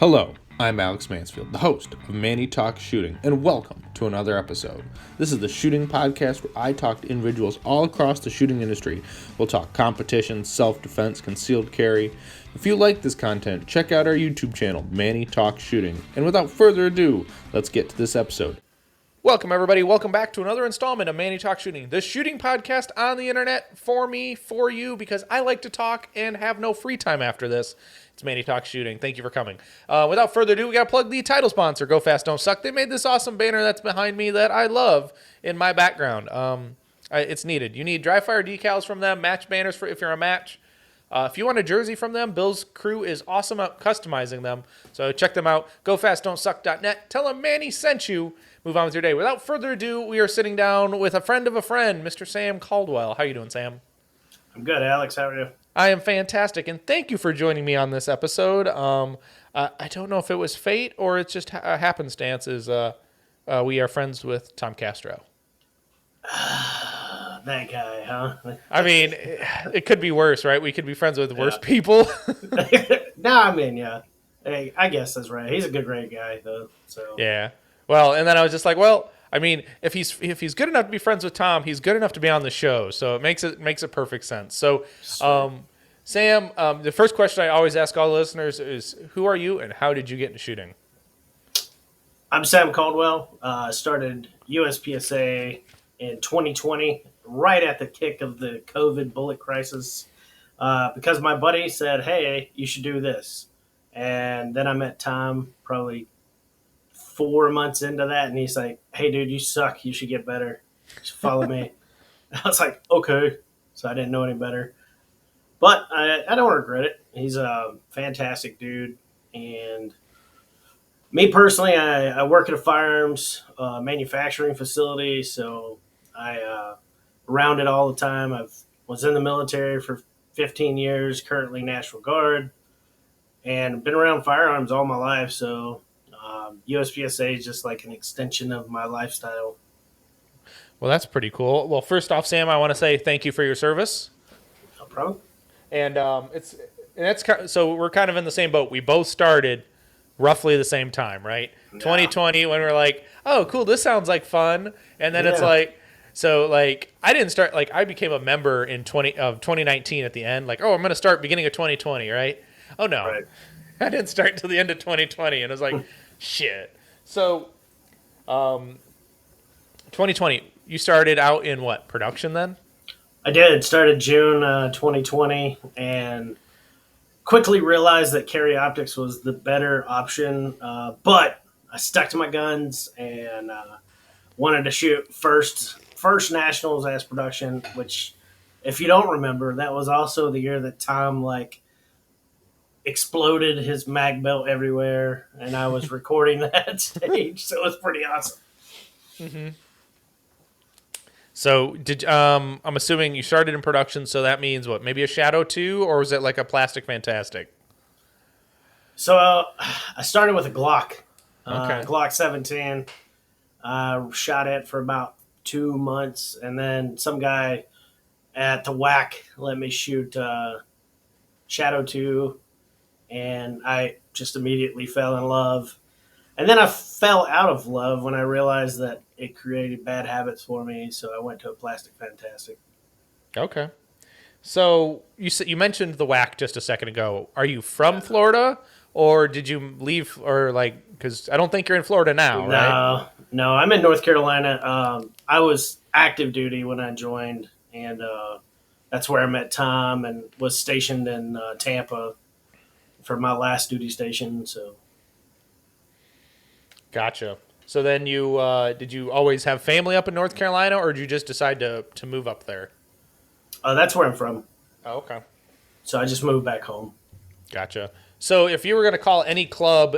Hello, I'm Alex Mansfield, the host of Manny Talks Shooting, and welcome to another episode. This is the shooting podcast where I talk to individuals all across the shooting industry. We'll talk competition, self-defense, concealed carry. If you like this content, check out our YouTube channel, Manny Talks Shooting. And without further ado, let's get to this episode. Welcome, everybody. Welcome back to another installment of Manny Talks Shooting, the shooting podcast on the internet for me, for you, because I like to talk and have no free time after this. It's Manny Talks Shooting. Thank you for coming. Without further ado, we got to plug the title sponsor, Go Fast, Don't Suck. They made this awesome banner that's behind me that I love in my background. It's needed. You need dry fire decals from them, match banners for if you're a match. If you want a jersey from them, Bill's crew is awesome at customizing them. So check them out. GoFastDon'tSuck.net. Tell them Manny sent you. Move on with your day. Without further ado, we are sitting down with a friend of a friend, Mr. Sam Caldwell. How you doing, Sam? I'm good, Alex. How are you? I am fantastic, and thank you for joining me on this episode. I don't know if it was fate or it's just a happenstance. We are friends with Tom Castro. That guy, huh? I mean, it could be worse, right? We could be friends with worse people. Yeah. Hey, I guess that's right. He's a great guy, though. So Yeah. Well, and then I was just like, well, I mean, if he's good enough to be friends with Tom, he's good enough to be on the show. So it makes it perfect sense. So, Sam, the first question I always ask all the listeners is, who are you and how did you get into shooting? I'm Sam Caldwell. Started USPSA in 2020, right at the kick of the COVID bullet crisis, because my buddy said, "Hey, you should do this," and then I met Tom probably 4 months into that, and he's like, "Hey, dude, you suck. You should get better. You should follow me." And I was like, "Okay." So I didn't know any better, but I don't regret it. He's a fantastic dude, and me personally, I work at a firearms manufacturing facility, so I around it all the time. I was in the military for 15 years, currently National Guard, and been around firearms all my life. So USPSA is just like an extension of my lifestyle. Well, that's pretty cool. Well, first off, Sam, I want to say thank you for your service. No problem. And so we're kind of in the same boat. We both started roughly the same time, right? Yeah. 2020, when we're like, oh, cool, this sounds like fun. And then it's like, so like I didn't start, like I became a member in 2019 at the end. Like, oh, I'm going to start beginning of 2020, right? Oh, no. Right. I didn't start until the end of 2020. And I was like, shit. So 2020, you started out in what, production then? I did. Started June 2020 and quickly realized that carry optics was the better option, but I stuck to my guns and wanted to shoot first nationals as production, which, if you don't remember, that was also the year that Tom exploded his mag belt everywhere, and I was recording that stage, so it was pretty awesome. Mm-hmm. So I'm assuming you started in production, so that means what? Maybe a Shadow 2, or was it like a Plastic Fantastic? So I started with a Glock, okay. Glock 17. Shot it for about 2 months, and then some guy at the WAC let me shoot Shadow 2, and I just immediately fell in love. And then I fell out of love when I realized that it created bad habits for me, so I went to a Plastic Fantastic. Okay. So you mentioned the WAC just a second ago. Are you from Florida, or did you leave, or like, because I don't think you're in Florida now, right? No, I'm in North Carolina. I was active duty when I joined, and that's where I met Tom and was stationed in Tampa for my last duty station, so... Gotcha. So then you did you always have family up in North Carolina, or did you just decide to move up there? That's where I'm from. Oh, okay. So I just moved back home. Gotcha. So if you were going to call any club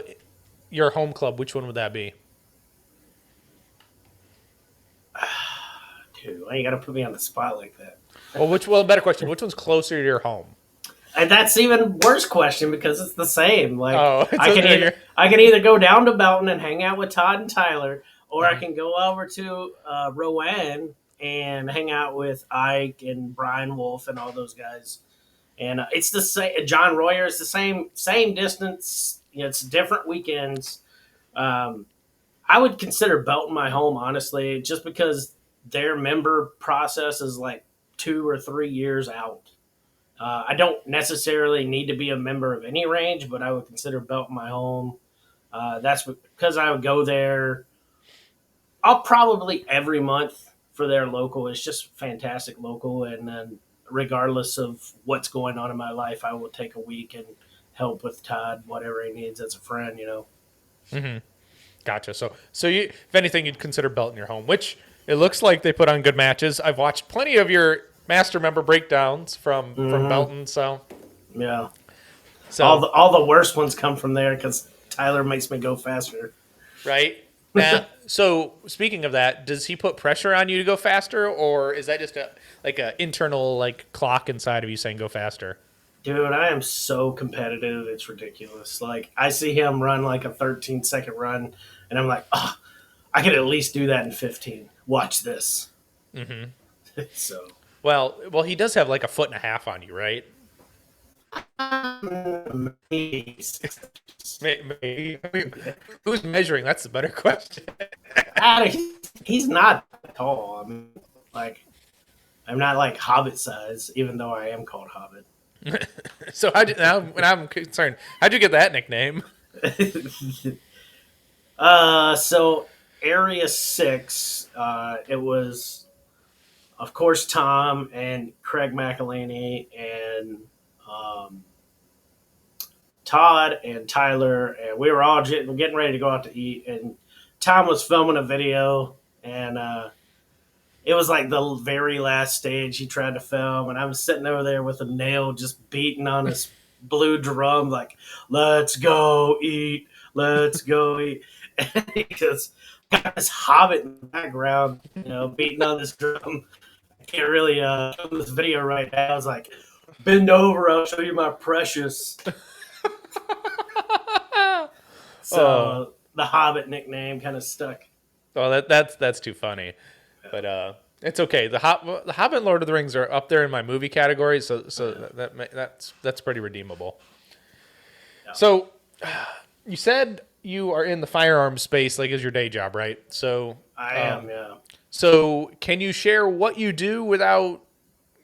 your home club, which one would that be? Dude, why you got to put me on the spot like that? Well, better question. Which one's closer to your home? And that's even worse question because it's the same. Like I can can either go down to Belton and hang out with Todd and Tyler, or I can go over to Rowan and hang out with Ike and Brian Wolf and all those guys. And it's the same. John Royer is the same distance, it's different weekends. Um, I would consider Belton my home, honestly, just because their member process is like 2 or 3 years out. I don't necessarily need to be a member of any range, but I would consider Belton my home. That's because I would go there. I'll probably every month for their local. It's just fantastic local, and then regardless of what's going on in my life, I will take a week and help with Todd whatever he needs as a friend. Mm-hmm. Gotcha. So you, if anything, you'd consider Belton your home, which it looks like they put on good matches. I've watched plenty of your master member breakdowns from Mm-hmm. Belton. So Yeah, all so the worst ones come from there because Tyler makes me go faster. right now. So speaking of that, does he put pressure on you to go faster, or is that just a internal like clock inside of you saying go faster? Dude, I am so competitive. It's ridiculous. Like, I see him run like a 13-second run, and I'm like, oh, I could at least do that in 15. Watch this. Mm-hmm. So, Well, he does have like a foot and a half on you, right? Maybe. I mean, who's measuring? That's the better question. he's not tall. I mean, like, I'm not like Hobbit size, even though I am called Hobbit. So now when I'm concerned, how'd you get that nickname? So Area 6, it was, of course, Tom and Craig McElhaney and um, Todd and Tyler, and we were all getting ready to go out to eat. And Tom was filming a video, and it was like the very last stage he tried to film, and I was sitting over there with a nail just beating on his blue drum, like, "Let's go eat, let's go eat," and he just got this hobbit in the background, beating on this drum. I can't really show this video right now. I was like, "Bend over, I'll show you my precious." Oh, So the Hobbit nickname kind of stuck. well, that's too funny, but it's okay. The Hobbit and Lord of the Rings are up there in my movie category, so that's pretty redeemable. Yeah. So, you said you are in the firearms space, like as your day job, right? So, I am, yeah. so can you share what you do without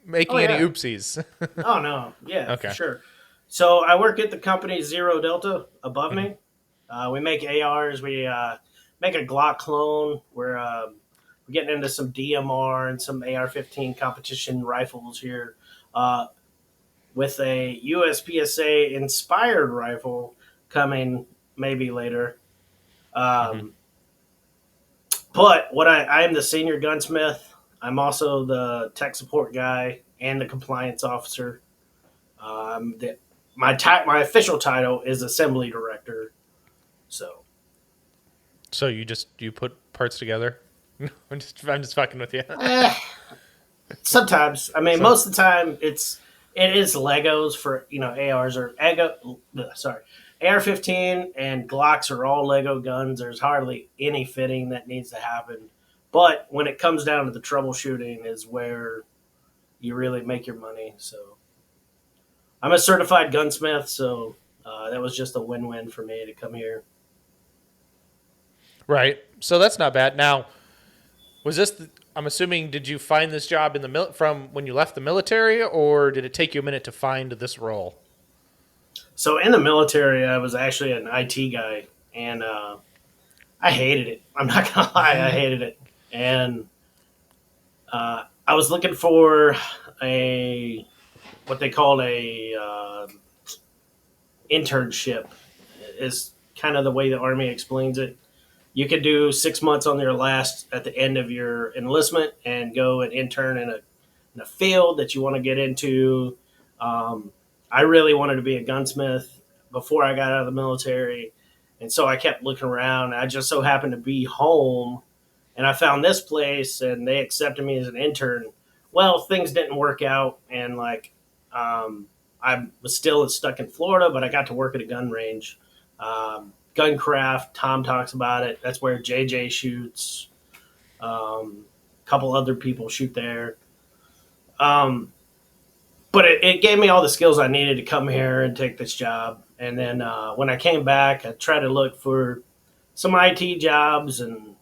making Oh, any yeah. oopsies? Oh, no. Yeah, for Okay. sure. So I work at the company Zero Delta above Mhm. me. We make ARs. We make a Glock clone. We're getting into some DMR and some AR-15 competition rifles here uh, with a USPSA inspired rifle coming maybe later. Mhm. Um, but I am the senior gunsmith. I'm also the tech support guy and the compliance officer. The, my official title is assembly director. So So you put parts together? I'm just fucking with you. eh, sometimes, I mean, So most of the time it is Legos for ARs or sorry, AR-15 and Glocks are all Lego guns. There's hardly any fitting that needs to happen. But when it comes down to the troubleshooting, is where you really make your money. So I'm a certified gunsmith, so that was just a win-win for me to come here. right. So that's not bad. Now, was this? I'm assuming. Did you find this job in the from when you left the military, or did it take you a minute to find this role? So in the military, I was actually an IT guy, and I hated it. I'm not gonna lie, I hated it. And I was looking for a what they called a internship. Is kind of the way the Army explains it. You could do 6 months on your last at the end of your enlistment and go and intern in a field that you want to get into. Um, I really wanted to be a gunsmith before I got out of the military, and so I kept looking around. I just so happened to be home, and I found this place, and they accepted me as an intern. Well, things didn't work out, and I was still stuck in Florida, but I got to work at a gun range. Guncraft, Tom talks about it. That's where JJ shoots. A couple other people shoot there. Um, but it gave me all the skills I needed to come here and take this job. And then when I came back, I tried to look for some IT jobs, and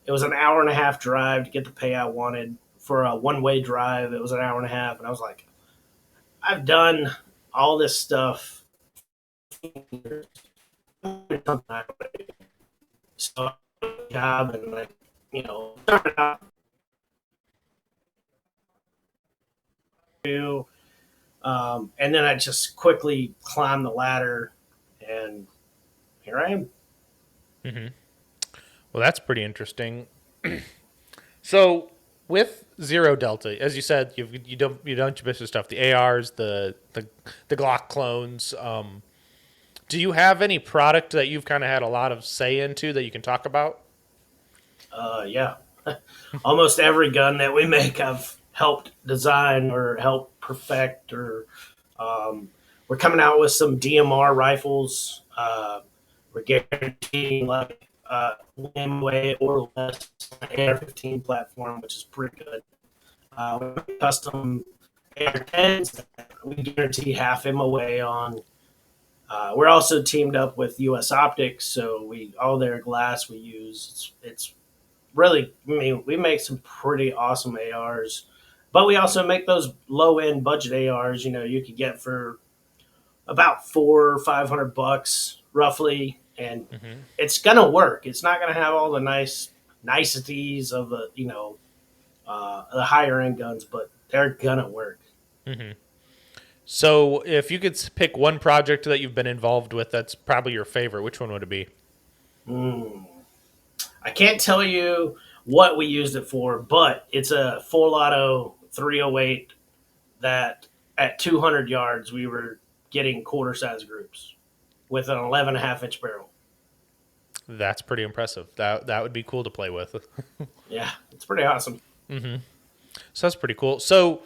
it was an hour and a half drive to get the pay I wanted for a one-way drive. It was an hour and a half, and I was like, I've done all this stuff. So job and like started out and then I just quickly climbed the ladder, and here I am. Mm-hmm. Well, that's pretty interesting. So with Zero Delta, as you said, you done your best of stuff. The ARs, the Glock clones. Do you have any product that you've kind of had a lot of say into that you can talk about? Yeah, almost every gun that we make, I've helped design or help perfect, or we're coming out with some DMR rifles. We're guaranteeing like way or less on the AR-15 platform, which is pretty good. Custom AR-10s, we guarantee half MOA on. We're also teamed up with US Optics, so all their glass we use. It's really, I mean, we make some pretty awesome ARs, but we also make those low end budget ARs. You could get for about $400-500 roughly, and Mm-hmm. it's gonna work. It's not gonna have all the niceties of the higher end guns, but they're gonna work. Mm-hmm. So if you could pick one project that you've been involved with that's probably your favorite, which one would it be? Mm. I can't tell you what we used it for, but it's a full auto 308 that at 200 yards we were getting quarter size groups with an 11.5-inch barrel. That's pretty impressive. That would be cool to play with. Yeah, it's pretty awesome. Mm-hmm. So that's pretty cool. So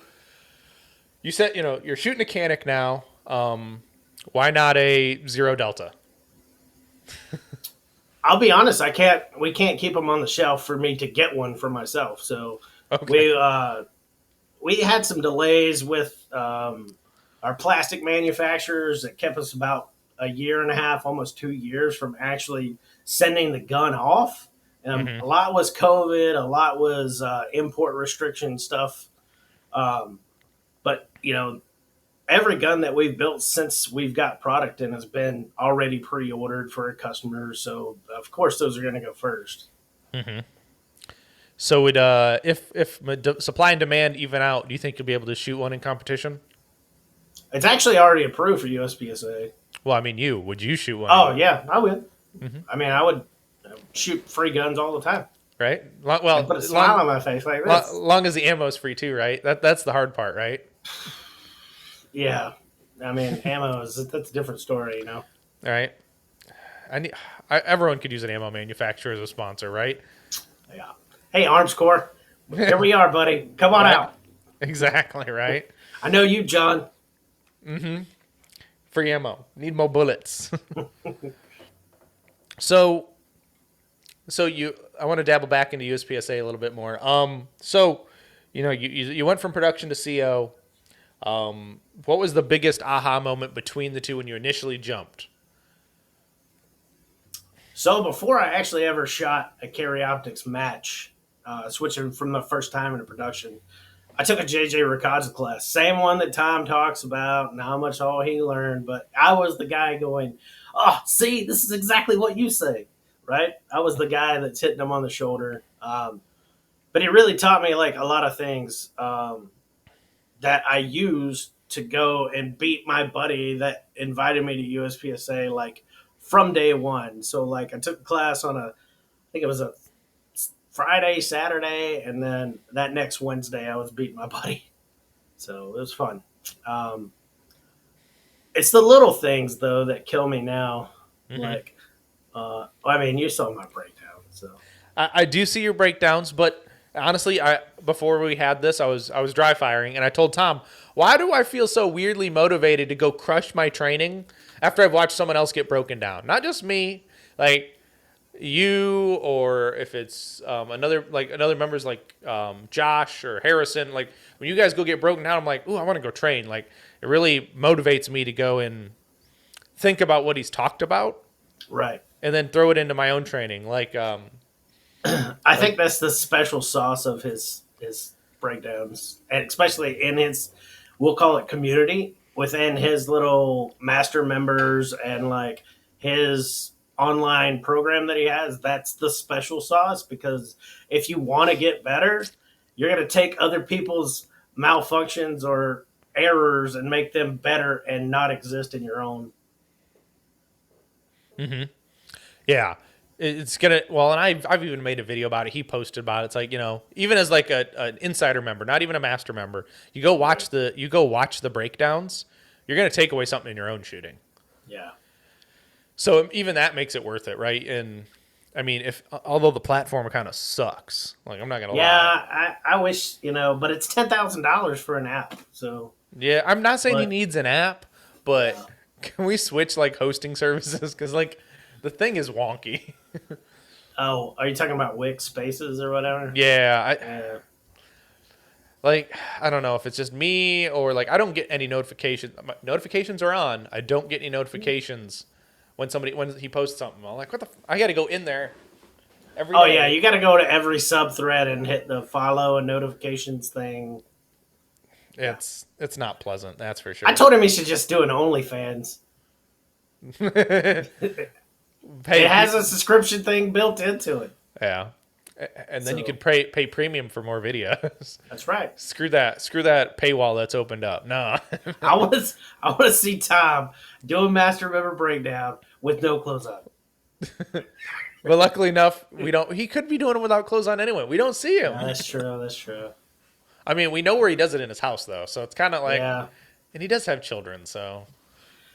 you said you're shooting a Canic now. Why not a Zero Delta? I'll be honest, we can't keep them on the shelf for me to get one for myself. So Okay. we had some delays with our plastic manufacturers that kept us about a year and a half, almost 2 years from actually sending the gun off. Mm-hmm. A lot was COVID, a lot was import restriction stuff. But every gun that we've built since we've got product in has been already pre-ordered for a customer. So of course those are going to go first. Mm-hmm. So if supply and demand even out, do you think you'll be able to shoot one in competition? It's actually already approved for USPSA. Well, I mean, would you shoot one? Oh yeah, I would. Mm-hmm. I mean, I would shoot free guns all the time. Right? Well, put a smile on my face like this. Long as the ammo's free too, right? That's the hard part, right? Yeah, I mean, that's a different story, All right. Everyone could use an ammo manufacturer as a sponsor, right? Yeah. Hey, Arms Corps, here we are, buddy. Come on Right? out. Exactly, right? I know you, John. Mm-hmm. Free ammo. Need more bullets. So I want to dabble back into USPSA a little bit more. So you went from production to CO. What was the biggest aha moment between the two when you initially jumped? So before I actually ever shot a carry optics match, switching from the first time into production, I took a JJ Ricazza class, same one that Tom talks about and how much all he learned. But I was the guy going, "Oh, see, this is exactly what you say." Right? I was the guy that's hitting him on the shoulder. But he really taught me like a lot of things that I used to go and beat my buddy that invited me to USPSA like from day one. So like I took a class on I think it was a Friday, Saturday, and then that next Wednesday I was beating my buddy. So it was fun. It's the little things though that kill me now. Mm-hmm. Like, I mean, you saw my breakdown. So I do see your breakdowns, but honestly, before we had this, I was dry firing, and I told Tom, why do I feel so weirdly motivated to go crush my training after I've watched someone else get broken down? Not just me, like you, or if it's another members like Josh or Harrison, like when you guys go get broken down, I'm like, ooh, I want to go train. Like it really motivates me to go and think about what he's talked about Right. and then throw it into my own training. I think that's the special sauce of his breakdowns, and especially in his, we'll call it community within his little master members and like his online program that he has. That's the special sauce, because if you want to get better, you're going to take other people's malfunctions or errors and make them better and not exist in your own. Yeah. It's gonna and I've even made a video about it. He posted about it. It's like, even as like an insider member, not even a master member, you go watch the breakdowns, you're gonna take away something in your own shooting. Yeah. So even that makes it worth it, right? And I mean, although the platform kind of sucks, like I'm not gonna lie. Yeah, I wish, but it's $10,000 for an app. So Yeah, I'm not saying he but needs an app, but yeah. can we switch like hosting services? Because like the thing is wonky. Oh, are you talking about Wix Spaces or whatever? Yeah, Yeah. I don't know if it's just me or like I don't get any notifications. My notifications are on. I don't get any notifications when he posts something. I'm like, what the? I got to go in there every Oh day. yeah, you got to go to every sub thread and hit the follow and notifications thing. Yeah. It's not pleasant. That's for sure. I told him he should just do an OnlyFans. Hey, It has a subscription thing built into it. yeah, and then you So could pay premium for more videos. that's right. Screw that paywall that's opened up. No. I want to see Tom do a master member breakdown with no clothes on. But luckily enough, we don't. He could be doing it without clothes on anyway. We don't see him. Yeah, that's true. That's true. I mean, we know where he does it in his house though, so it's kind of like, Yeah. and he does have children, so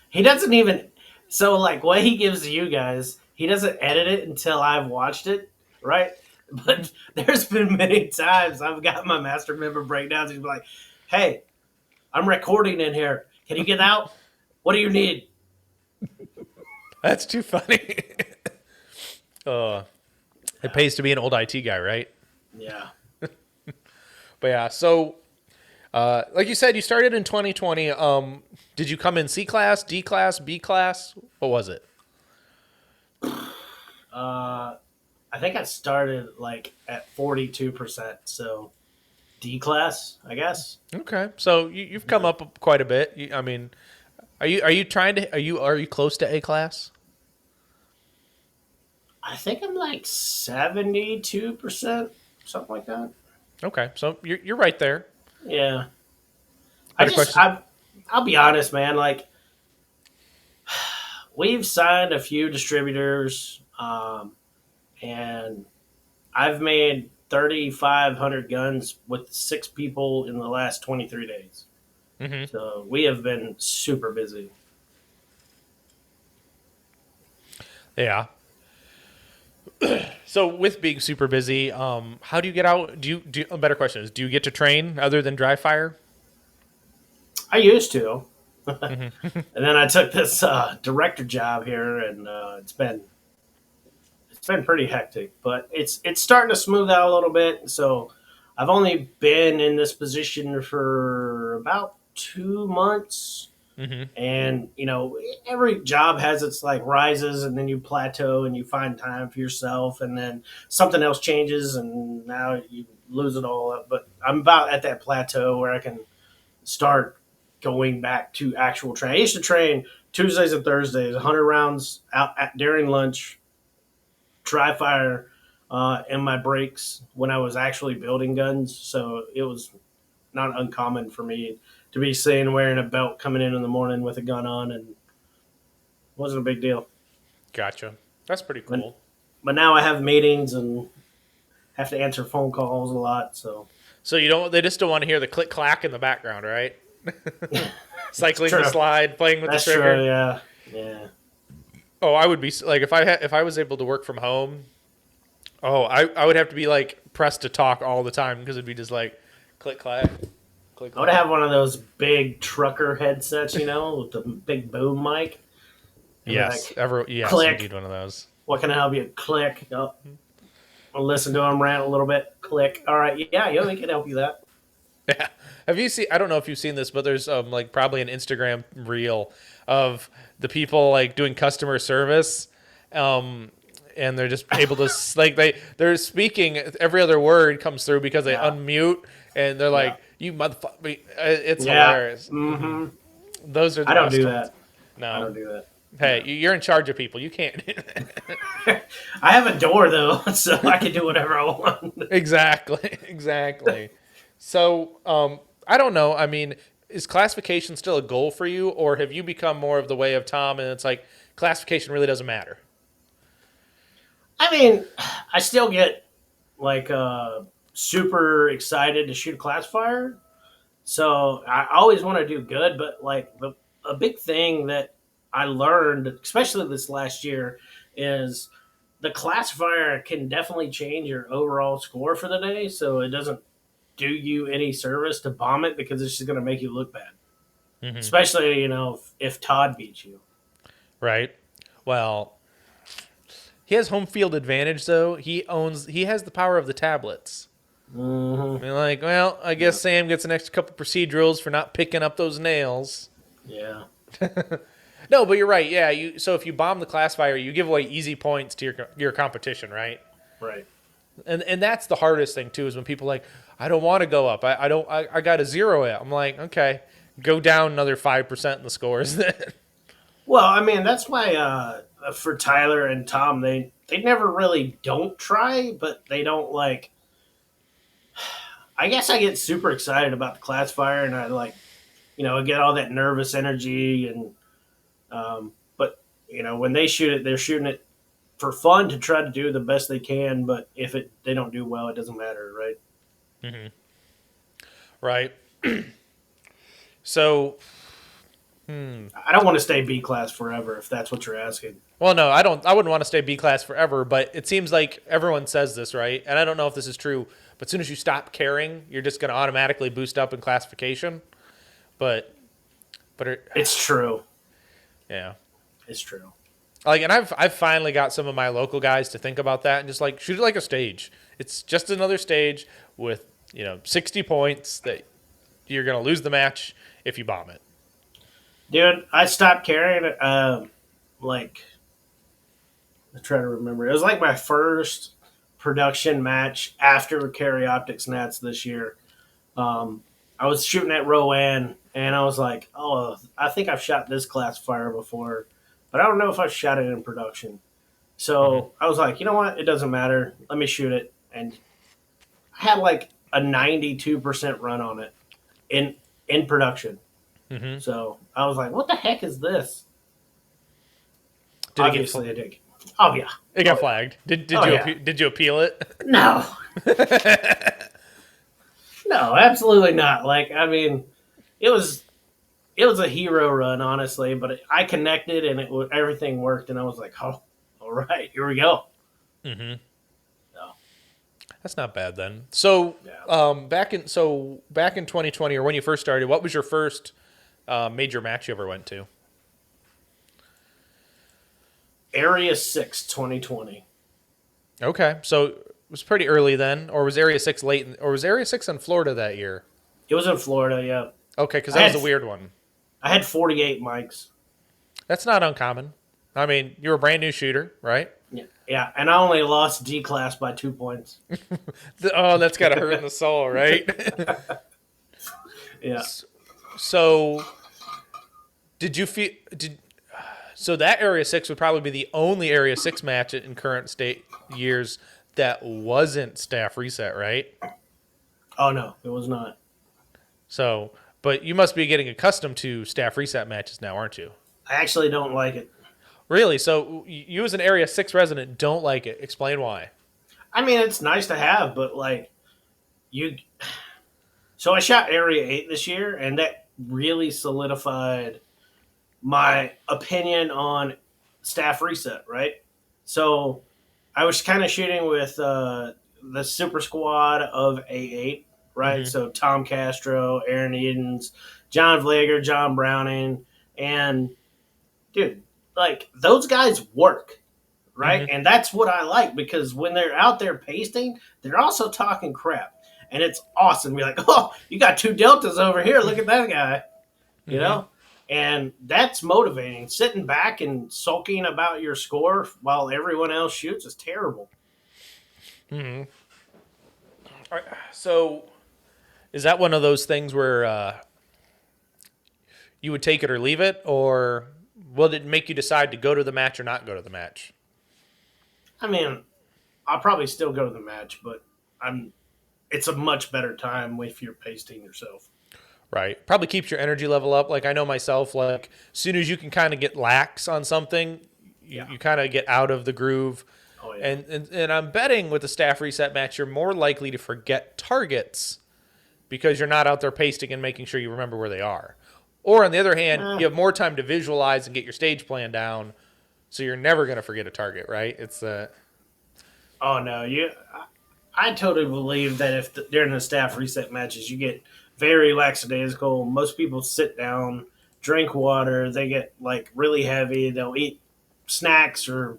He doesn't even. So, like, what he gives to you guys, he doesn't edit it until I've watched it, right? But there's been many times I've got my master member breakdowns. He's like, hey, I'm recording in here. Can you get out? What do you need? that's too funny. It pays to be an old IT guy, right? Yeah. But yeah, so like you said, you started in 2020. Did you come in C class, D class, B class? What was it? I think I started like at 42%. So D class, I guess. Okay, so you've come up quite a bit. I mean, are you trying to are you close to A class? I think I'm like 72%, something like that. Okay, so you're right there. Yeah. Better question. I'll be honest, man. Like, we've signed a few distributors, and I've made 3,500 guns with 6 people in the last 23 days. Mm-hmm. So we have been super busy. Yeah. So with being super busy, how do you get out? A better question is, do you get to train other than dry fire? I used to. And then I took this director job here, and it's been pretty hectic, but it's starting to smooth out a little bit. So I've only been in this position for about 2 months, Mm-hmm. and every job has its like rises, and then you plateau and you find time for yourself, and then something else changes, and now you lose it all. But I'm about at that plateau where I can start going back to actual training. I used to train Tuesdays and Thursdays, 100 rounds during lunch, dry fire, in my breaks when I was actually building guns. So it was not uncommon for me to be seen wearing a belt coming in the morning with a gun on, and it wasn't a big deal. Gotcha. That's pretty cool. But now I have meetings and have to answer phone calls a lot. So They just don't want to hear the click clack in the background, right? Cycling True. the slide, playing with that's the trigger. true. Yeah, yeah. Oh, I would be like if I was able to work from home. Oh, I would have to be like pressed to talk all the time because it'd be just like click clack, click. I would have one of those big trucker headsets, with the big boom mic. And Yes, like, yes, click. you need one of those. What can I help you? Click. Oh, I'll listen to him rant a little bit. Click. All right. Yeah, we can help you that. Yeah. Have you seen? I don't know if you've seen this, but there's like probably an Instagram reel of the people like doing customer service, um, and they're just able to like they're speaking. Every other word comes through because they Yeah. unmute, and they're Yeah. like, "You motherfucker!" It's Yeah. hilarious. Mm-hmm. Those are the I don't best do ones. that. I No, don't do that. hey, you're in charge of people. You can't. I have a door though, so I can do whatever I want. Exactly. Exactly. So, I don't know. I mean, is classification still a goal for you, or have you become more of the way of Tom and it's like classification really doesn't matter? I mean, I still get like super excited to shoot a classifier. So I always want to do good, but like a big thing that I learned, especially this last year, is the classifier can definitely change your overall score for the day. So it doesn't do you any service to bomb it because it's just going to make you look bad. Hmm. Especially if Todd beats you. Right. Well, he has home field advantage though. He has the power of the tablets. Hmm. I mean, like, well, I Yeah, guess Sam gets an extra couple procedurals for not picking up those nails. yeah, No, but you're right. Yeah, so if you bomb the classifier, you give away easy points to your competition, right? right. And that's the hardest thing too is when people are like, I don't want to go up. I don't I got to zero it. I'm like, okay, go down another 5% in the scores then. Well, I mean that's why for Tyler and Tom they never really don't try, but they don't like. I guess I get super excited about the classifier, and I like I get all that nervous energy, and but when they shoot it, they're shooting it for fun to try to do the best they can. But if they don't do well, it doesn't matter, right? Hmm. Right. So, I don't want to stay B class forever if that's what you're asking. well, no, I don't. I wouldn't want to stay B class forever, but it seems like everyone says this, right? And I don't know if this is true, but as soon as you stop caring, you're just going to automatically boost up in classification. But, It's true. yeah. It's true. Like, and I've finally got some of my local guys to think about that and just like shoot it like a stage. It's just another stage with 60 points that you're gonna lose the match if you bomb it. Dude, I stopped carrying it. Like I try to remember. It was like my first production match after Carry Optics Nats this year. I was shooting at Rowan, and I was like, "Oh, I think I've shot this classifier before, but I don't know if I've shot it in production." Hmm. So I was like, "You know what? It doesn't matter. Let me shoot it." And I had like a 92% run on it in in production. Hmm. So I was like, "What the heck is this?" Did it get Obviously, I did. Oh yeah. it Oh got yeah. flagged? Did Oh you yeah. did you appeal it? No, no, absolutely not. Like, I mean, it was it was a hero run, honestly. But I connected, and everything worked, and I was like, "Oh, all right, here we go." Hmm. So, That's not bad then. So, yeah, back in 2020 or when you first started, what was your first major match you ever went to? Area 6, 2020. Okay, so it was pretty early then, or was Area 6 late, or was Area 6 in Florida that year? It was in Florida. Yeah, Okay, because I that was had a weird one. I had 48 mics. That's not uncommon. I mean, you're a brand new shooter, right? Yeah, yeah, and I only lost D class by 2 points. Oh, that's got to hurt in the soul, right? Yeah, So, did you feel did so that Area 6 would probably be the only Area 6 match in current state years that wasn't staff reset, right? oh no, it was not. So, but you must be getting accustomed to staff reset matches now, aren't you? I actually don't like it. Really? So, you as an Area 6 resident don't like it. Explain why. I mean, it's nice to have, but like you. So I shot Area 8 this year, and that really solidified my opinion on staff reset, right? So I was kind of shooting with the super squad of A8, right? Hmm. So Tom Castro, Aaron Edens, John Vlager, John Browning, and dude, like those guys work. right? And that's what I like, because when they're out there pasting, they're also talking crap. And it's awesome. You're like, oh, you got two deltas over here. Look at that guy, you Mm-hmm. know? And that's motivating. Sitting back and sulking about your score while everyone else shoots is terrible. Mm-hmm. All right. So is that one of those things where you would take it or leave it, or will it make you decide to go to the match or not go to the match? I mean, I'll probably still go to the match, but I'm. It's a much better time if you're pasting yourself. Right. Probably keeps your energy level up. Like I know myself, like as soon as you can kind of get lax on something, Yeah. you kind of get out of the groove. Oh yeah. And I'm betting with the staff reset match, you're more likely to forget targets because you're not out there pasting and making sure you remember where they are. Or on the other hand, you have more time to visualize and get your stage plan down, so you're never going to forget a target, right? It's Oh no, I totally believe that if during the staff reset matches you get very lackadaisical, most people sit down, drink water, they get like really heavy, they'll eat snacks or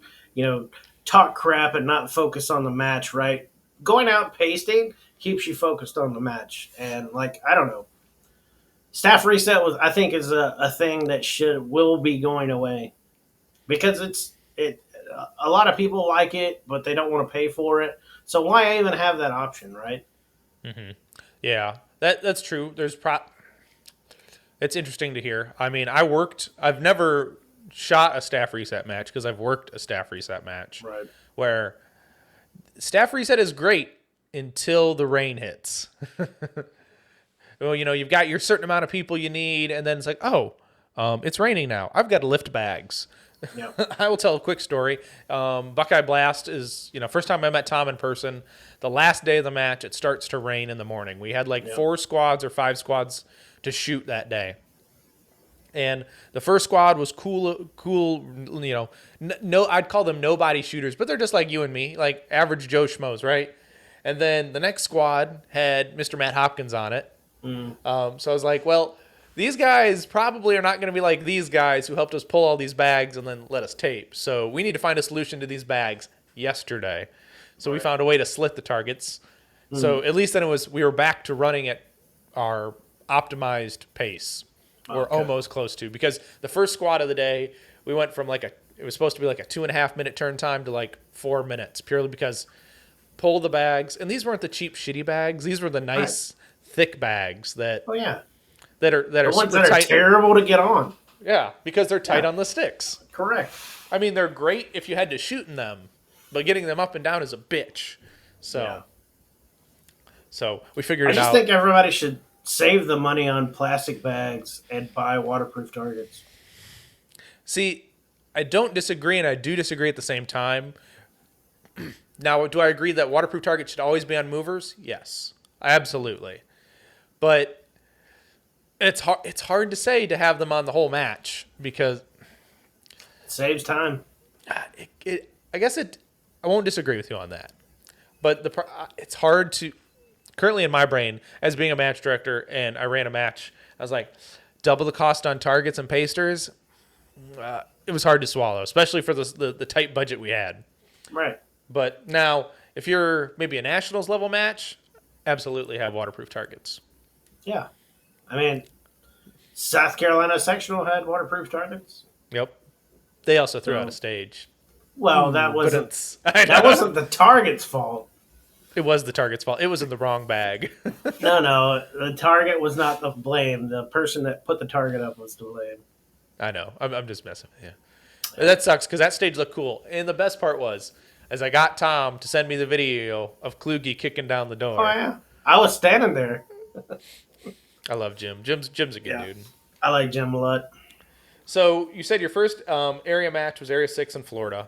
talk crap and not focus on the match. Right, going out pasting keeps you focused on the match, and like I don't know, staff reset was I think is a thing that will be going away because it a lot of people like it, but they don't want to pay for it. So why even have that option, right? yeah, that's true. It's interesting to hear. I mean, I've never shot a staff reset match because I've worked a staff reset match Right. where staff reset is great until the rain hits. Well, you've got your certain amount of people you need, and then it's like, oh, it's raining now. I've got to lift bags. Yeah. I will tell a quick story. Buckeye Blast is, first time I met Tom in person, the last day of the match, it starts to rain in the morning. We had like 4 squads or 5 squads to shoot that day. And the first squad was cool, no, I'd call them nobody shooters, but they're just like you and me, like average Joe Schmoes, right? And then the next squad had Mr. Matt Hopkins on it. So I was like, well, these guys probably are not going to be like these guys who helped us pull all these bags and then let us tape. So we need to find a solution to these bags yesterday. So we found a way to slit the targets. So at least then we were back to running at our optimized pace. We're almost close to, because the first squad of the day, we went from it was supposed to be like a 2.5 minute turn time to like 4 minutes, purely because pull the bags. And these weren't the cheap, shitty bags. These were the nice, thick bags that Oh yeah. that are The ones super that are tight. terrible to get on. Yeah, because they're tight on the sticks. Correct. I mean, they're great if you had to shoot in them, but getting them up and down is a bitch. So we figured I it just out. think everybody should save the money on plastic bags and buy waterproof targets. See, I don't disagree, and I do disagree at the same time. Now, do I agree that waterproof targets should always be on movers? Yes, absolutely. But it's hard to say to have them on the whole match because It saves time. I guess I won't disagree with you on that. But it's hard to, currently in my brain, as being a match director, and I ran a match, I was like, double the cost on targets and pasters. It was hard to swallow, especially for the tight budget we had. Right. But now, if you're maybe a nationals level match, absolutely have waterproof targets. Yeah. I mean, South Carolina sectional had waterproof targets. Yep. They also threw out a stage. Well, that But wasn't the target's fault. It was the target's fault. It was in the wrong bag. No, the target was not the blame. The person that put the target up was to blame. I know. I'm just messing with you. That sucks because that stage looked cool. And the best part was, as I got Tom to send me the video of Kluge kicking down the door. Oh yeah, I was standing there. I love Jim. Jim's a good dude. I like Jim a lot. So you said your first area match was Area 6 in Florida.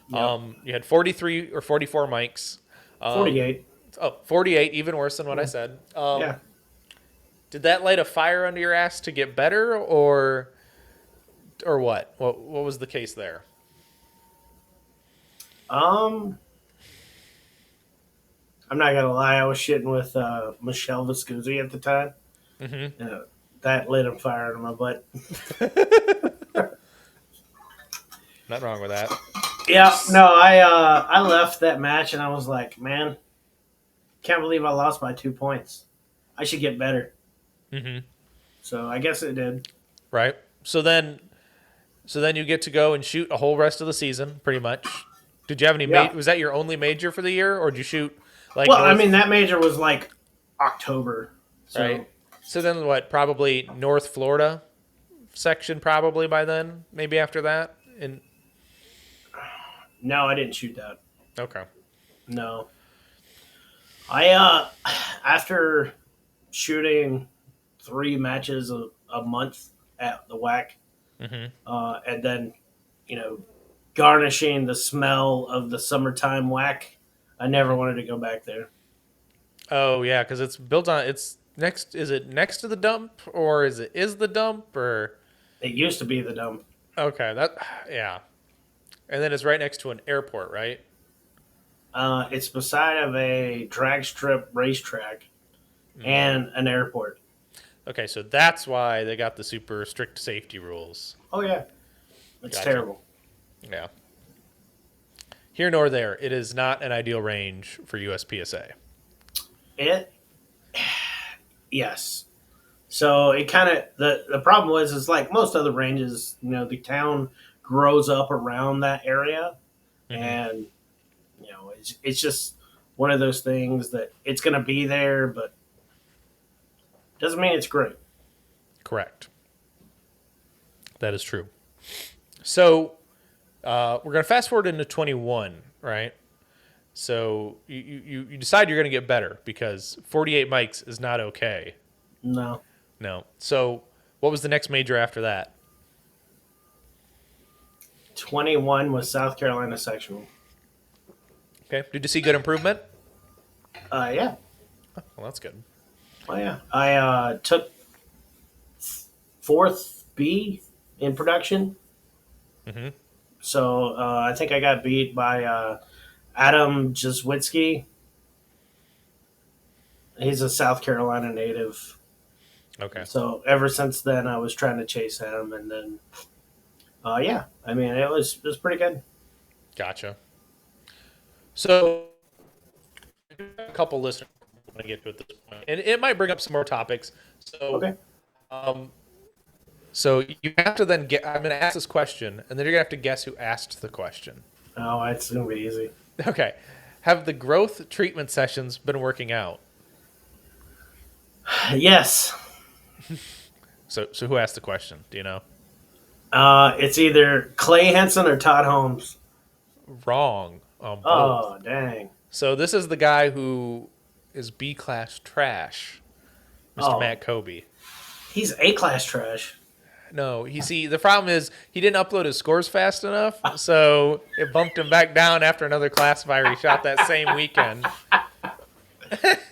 Yep. You had 43 or 44 mics. 48. 48, even worse than what I said. Yeah. Did that light a fire under your ass to get better, or what? What was the case there? I'm not gonna lie. I was shitting with Michelle Viscusi at the time. Mm-hmm. That lit a fire in my butt. Nothing wrong with that. Yeah, no, I left that match and I was like, man, can't believe I lost by 2 points. I should get better. Mm-hmm. So I guess it did. Right. So then you get to go and shoot a whole rest of the season, pretty much. Did you have any Yeah. was that your only major for the year, or did you shoot like Well, I mean North? that major was like October. Right. So So then what? Probably North Florida section, probably by then, maybe after that. And no, I didn't shoot that. okay. No. I after shooting 3 matches a month at the whack, Mm-hmm. and then you know garnishing the smell of the summertime whack, I never wanted to go back there. Oh yeah, because it's built on. It's next. Is it next to the dump, or is the dump, or It used to be the dump. okay? That yeah. And then it's right next to an airport, right? It's beside of a drag strip racetrack Mm. and an airport. Okay, so that's why they got the super strict safety rules. Oh yeah, it's Gotcha. terrible. Yeah. Here nor there, it is not an ideal range for USPSA. It yes. So it kind of the problem was is like most other ranges, the town grows up around that area, Mm-hmm. and it's just one of those things that it's going to be there, but doesn't mean it's great. Correct. That is true. So we're going to fast forward into 21, right? So you decide you're going to get better because 48 mics is not okay. No, No. So what was the next major after that? 21 was South Carolina sectional. Okay. Did you see good improvement? Yeah, Well, that's good. oh yeah. I took fourth B in production, Mm-hmm. so I think I got beat by Adam Jaswitsky. He's a South Carolina native. Okay. So ever since then, I was trying to chase him, and then, yeah, I mean, it was pretty good. Gotcha. So a couple listeners want to get to at this point, and it might bring up some more topics. So, Okay. um, so you have to then get. I'm going to ask this question, and then you're going to have to guess who asked the question. Oh, it's gonna be easy. Okay. Have the growth treatment sessions been working out? Yes. So who asked the question? Do you know? It's either Clay Henson or Todd Holmes. Wrong on both. Oh, dang. So this is the guy who is B class trash, Mr. Oh, Matt Kobe. he's A class trash. No, the problem is he didn't upload his scores fast enough, so it bumped him back down after another classifier he shot that same weekend.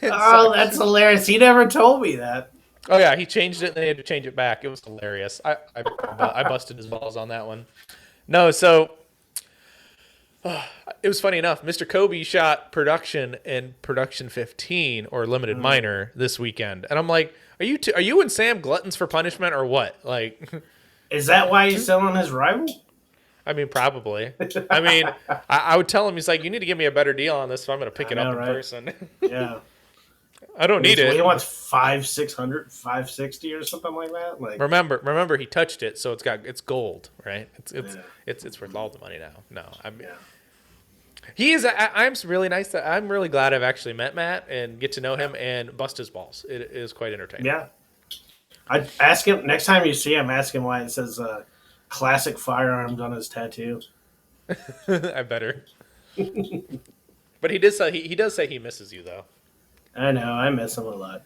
Oh, that's hilarious. He never told me that. Oh yeah, he changed it and then he had to change it back. It was hilarious. I busted his balls on that one. No, so it was funny enough. Mr. Kobe shot production and production 15 or limited minor this weekend, and I'm like, are you and Sam gluttons for punishment or what? Like, Is that why he's selling his rival? I mean, probably. I mean, I would tell him, he's like, you need to give me a better deal on this if I'm going to pick I it know, up in right? person. Yeah. I don't need He it. wants 5,600, 560 or something like that. Like, Remember, he touched it, so it's gold, right? yeah, It's worth all the money now. No, yeah. he is. I'm really nice that I'm really glad I've actually met Matt and get to know him and bust his balls. It is quite entertaining. Yeah. I ask him next time you see him. Ask him why it says "classic firearms" on his tattoo. I better. But he did say he does say he misses you though. I know. I miss him a lot.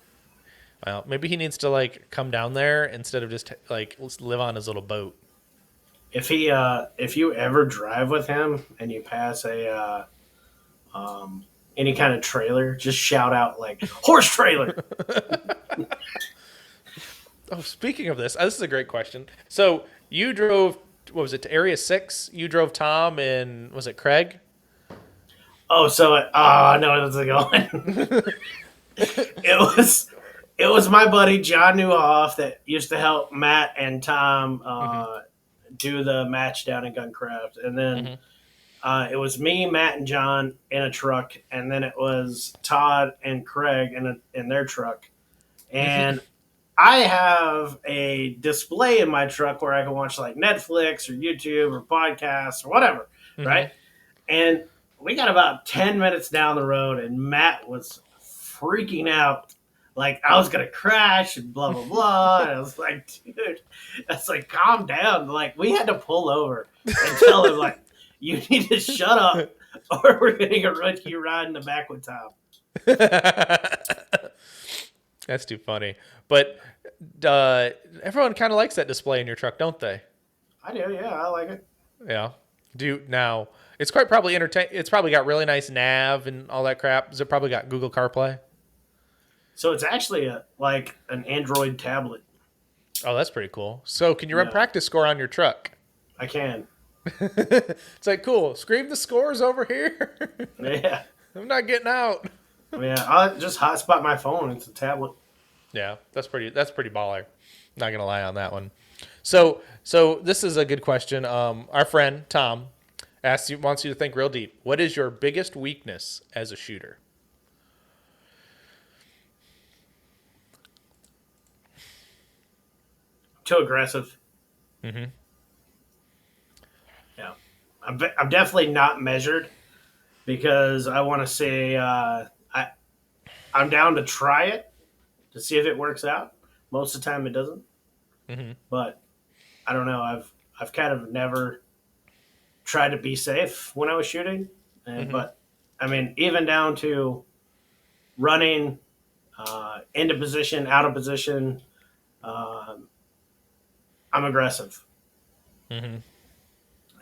Well, maybe he needs to like come down there instead of just like live on his little boat. If you ever drive with him and you pass any kind of trailer, just shout out like "horse trailer." Oh, speaking of this is a great question. So you drove, what was it, to Area 6? You drove Tom and, was it Craig? Oh, so I know where this is going. It was my buddy John Newhoff that used to help Matt and Tom Mm-hmm. do the match down in Guncraft, and then Mm-hmm. It was me, Matt, and John in a truck, and then it was Todd and Craig in their truck. And I have a display in my truck where I can watch like Netflix or YouTube or podcasts or whatever, Mm-hmm. right? And we got about 10 minutes down the road, and Matt was freaking out. Like, I was going to crash and blah, blah, blah. And I was like, dude, that's like, calm down. Like, we had to pull over and tell him, like, you need to shut up or we're going to run you ride in the back with Tom. That's too funny. But everyone kind of likes that display in your truck, don't they? I do, yeah, I like it. Yeah. Do now. It's quite probably entertain. It's probably got really nice nav and all that crap. Has it probably got Google CarPlay? So it's actually like an Android tablet. Oh, that's pretty cool. So can you run Yeah, practice score on your truck? I can. It's like cool. Scream the scores over here. Yeah. I'm not getting out. Yeah, I'll just hotspot my phone. It's a tablet. Yeah, that's pretty. That's pretty baller. Not gonna lie on that one. So this is a good question. Our friend Tom wants you to think real deep. What is your biggest weakness as a shooter? Too aggressive. Mm-hmm. Yeah, I'm definitely not measured because I want to say I'm down to try it to see if it works out. Most of the time, it doesn't. Mm-hmm. But I don't know. I've kind of never tried to be safe when I was shooting, Mm-hmm. but I mean, even down to running into position, out of position. Um, I'm aggressive, Mm-hmm.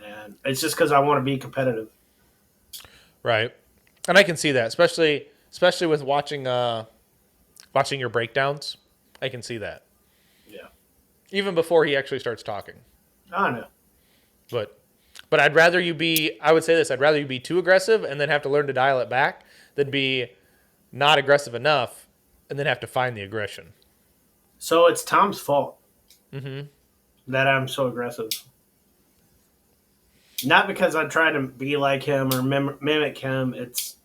and it's just because I want to be competitive. Right, and I can see that, especially with watching your breakdowns. I can see that Yeah, even before he actually starts talking. I know. But I'd rather you be. I would say this. I'd rather you be too aggressive and then have to learn to dial it back than be not aggressive enough and then have to find the aggression. So it's Tom's fault Mm-hmm. that I'm so aggressive. Not because I try to be like him or mimic him. It's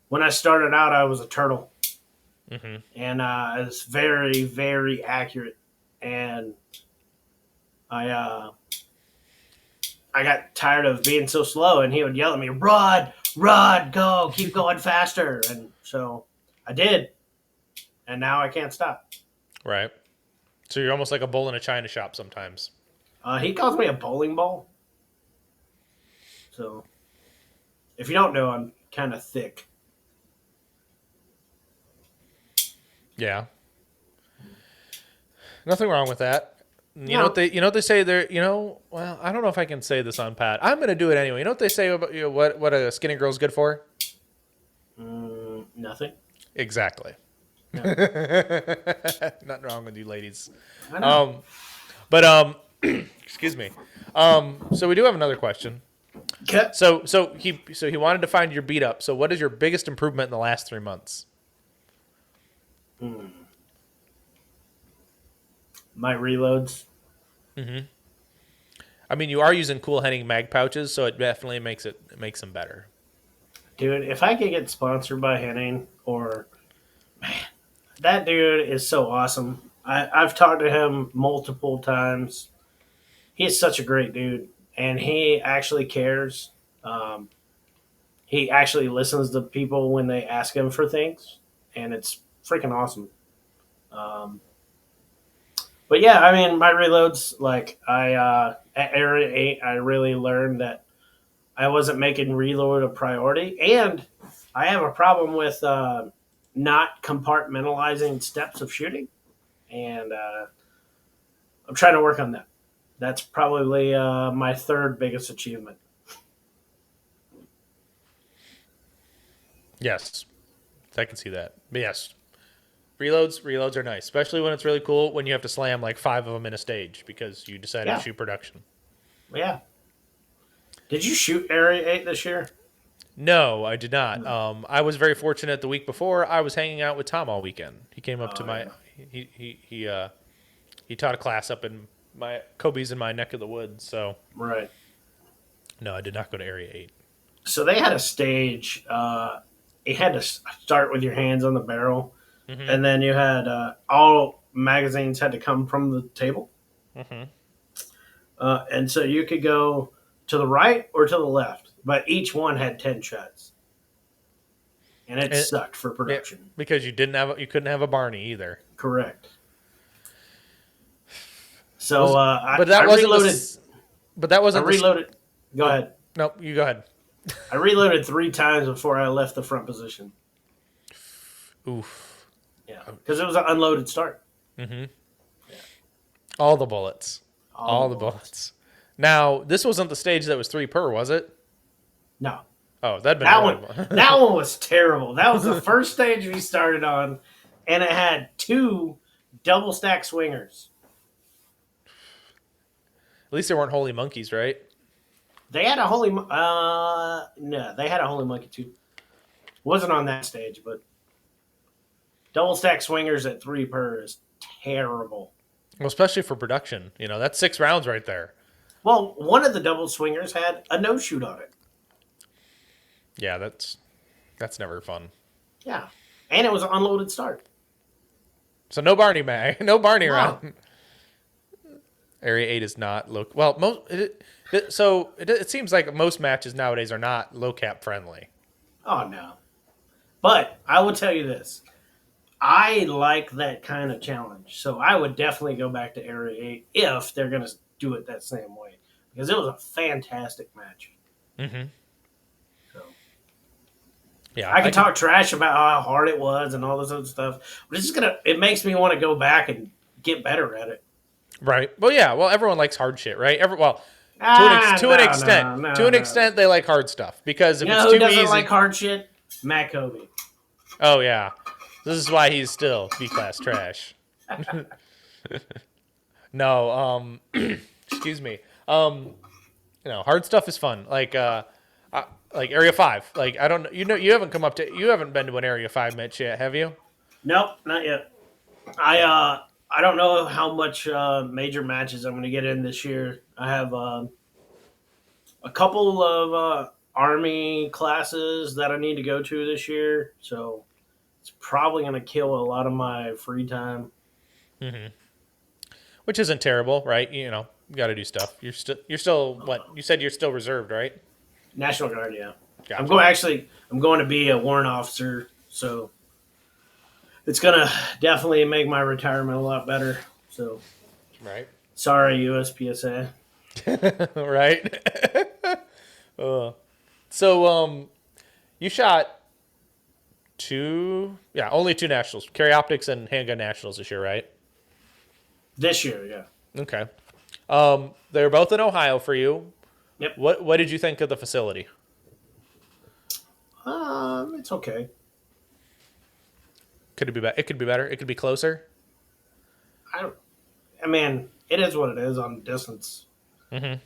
when I started out, I was a turtle, Mm-hmm. and I was very, very accurate. And I, uh, I got tired of being so slow, and he would yell at me, "Rod, Rod, go, keep going faster." And so I did, and now I can't stop. Right. So you're almost like a bull in a china shop sometimes. He calls me a bowling ball. So if you don't know, I'm kind of thick. Yeah. Nothing wrong with that. No, You know what they say there. Well, I don't know if I can say this on Pat. I'm gonna do it anyway. You know what they say about what a skinny girl's good for? nothing. Exactly. No, Nothing wrong with you ladies. I know. Um, but excuse me. So we do have another question. Okay. So he wanted to find your beat up. So what is your biggest improvement in the last 3 months? My reloads. Mm-hmm. I mean, you are using cool Henning mag pouches, so it definitely makes them better. Dude, if I could get sponsored by Henning or that dude is so awesome. I've talked to him multiple times. He's such a great dude, and he actually cares. Um, he actually listens to people when they ask him for things, and it's freaking awesome. Um, but yeah, I mean, my reloads, like at Area 8, I really learned that I wasn't making reload a priority, and I have a problem with not compartmentalizing steps of shooting, and I'm trying to work on that. That's probably my third biggest achievement. Yes, I can see that. But yes, reloads are nice, especially when it's really cool when you have to slam like 5 of them in a stage because you decided to Yeah, shoot production. yeah. Did you shoot Area 8 this year? No, I did not. I was very fortunate the week before. I was hanging out with Tom all weekend. He came up to Oh, my yeah. he taught a class up in my Kobe's in my neck of the woods. So Right. no, I did not go to Area 8. So they had a stage. You had to start with your hands on the barrel, Mm-hmm. and then you had all magazines had to come from the table, Mm-hmm. and so you could go to the right or to the left, but each one had 10 shots, and it And, sucked for yeah, production. because you couldn't have a Barney either. Correct. So Was but I that wasn't reloaded. but that I wasn't the reloaded. Go oh, ahead. no, you go ahead. I reloaded 3 times before I left the front position. Oof. Yeah, because it was an unloaded start. Mm-hmm. Yeah, All the bullets. all the All the bullets. bullets. Now, this wasn't the stage that was 3 per, was it? No, Oh, that'd been that one. horrible. That one was terrible. That was the first stage we started on, and it had 2 double stack swingers. At least they weren't holy monkeys, right? They had a holy. No, they had a holy monkey too. Wasn't on that stage, but double stack swingers at 3 per is terrible. Well, especially for production. That's 6 rounds right there. Well, one of the double swingers had a no shoot on it. Yeah, that's never fun. Yeah, and it was an unloaded start. So no Barney mag, no Barney No. round. Area 8 is not low. Well, it seems like most matches nowadays are not low cap friendly. Oh no. But I will tell you this. I like that kind of challenge. So I would definitely go back to Area 8 if they're going to do it that same way. Because it was a fantastic match. Mm-hmm. So Yeah, I can talk trash about how hard it was and all this other stuff. But it makes me want to go back and get better at it. right. Well, yeah. Well, everyone likes hard shit, right? To an extent. No, To an no. extent, they like hard stuff because if You it's know who too doesn't easy. like hard shit? Matt Kobe. Oh yeah, this is why he's still B class trash. No, excuse me. Hard stuff is fun. Like Area 5. Like I don't you haven't been to an Area 5 match yet, have you? Nope, not yet. I don't know how much major matches I'm going to get in this year. I have a couple of Army classes that I need to go to this year, so it's probably going to kill a lot of my free time. Mm-hmm. Which isn't terrible, right? You got to do stuff. You're still what? You said you're still reserved, right? National Guard, yeah. Gotcha. I'm going to be a warrant officer, so it's going to definitely make my retirement a lot better. So, Right. sorry, USPSA. Right. So you shot only 2 nationals, carry optics and handgun nationals this year, right? This year, yeah. Okay. They're both in Ohio for you. Yep. What did you think of the facility? It's okay. Could it be better? It could be better. It could be closer. I mean, it is what it is on distance. Mm-hmm.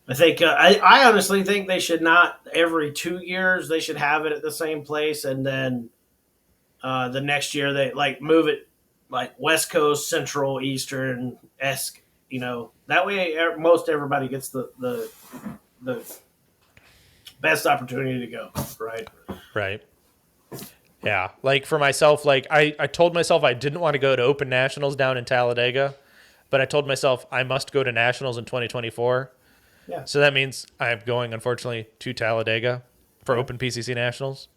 I think I honestly think they should not every 2 years they should have it at the same place, and then the next year they like move it like West Coast, Central, Eastern esque. That way most everybody gets the best opportunity to go. Right. Right. Yeah. Like for myself, like I told myself I didn't want to go to Open Nationals down in Talladega, but I told myself I must go to Nationals in 2024. Yeah. So that means I'm going, unfortunately, to Talladega for Open PCC Nationals.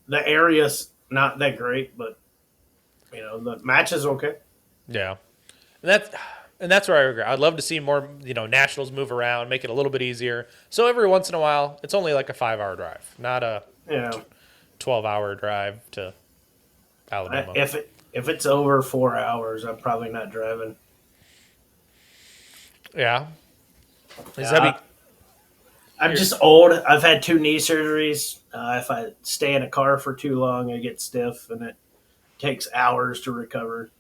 The area's not that great, but the match is okay. Yeah. And that's where I regret. I'd love to see more, nationals move around, make it a little bit easier. So every once in a while, it's only like a 5-hour drive, not a 12-hour drive to Alabama. If it's over 4 hours, I'm probably not driving. Yeah. I'm just old. I've had 2 knee surgeries. If I stay in a car for too long, I get stiff, and it takes hours to recover.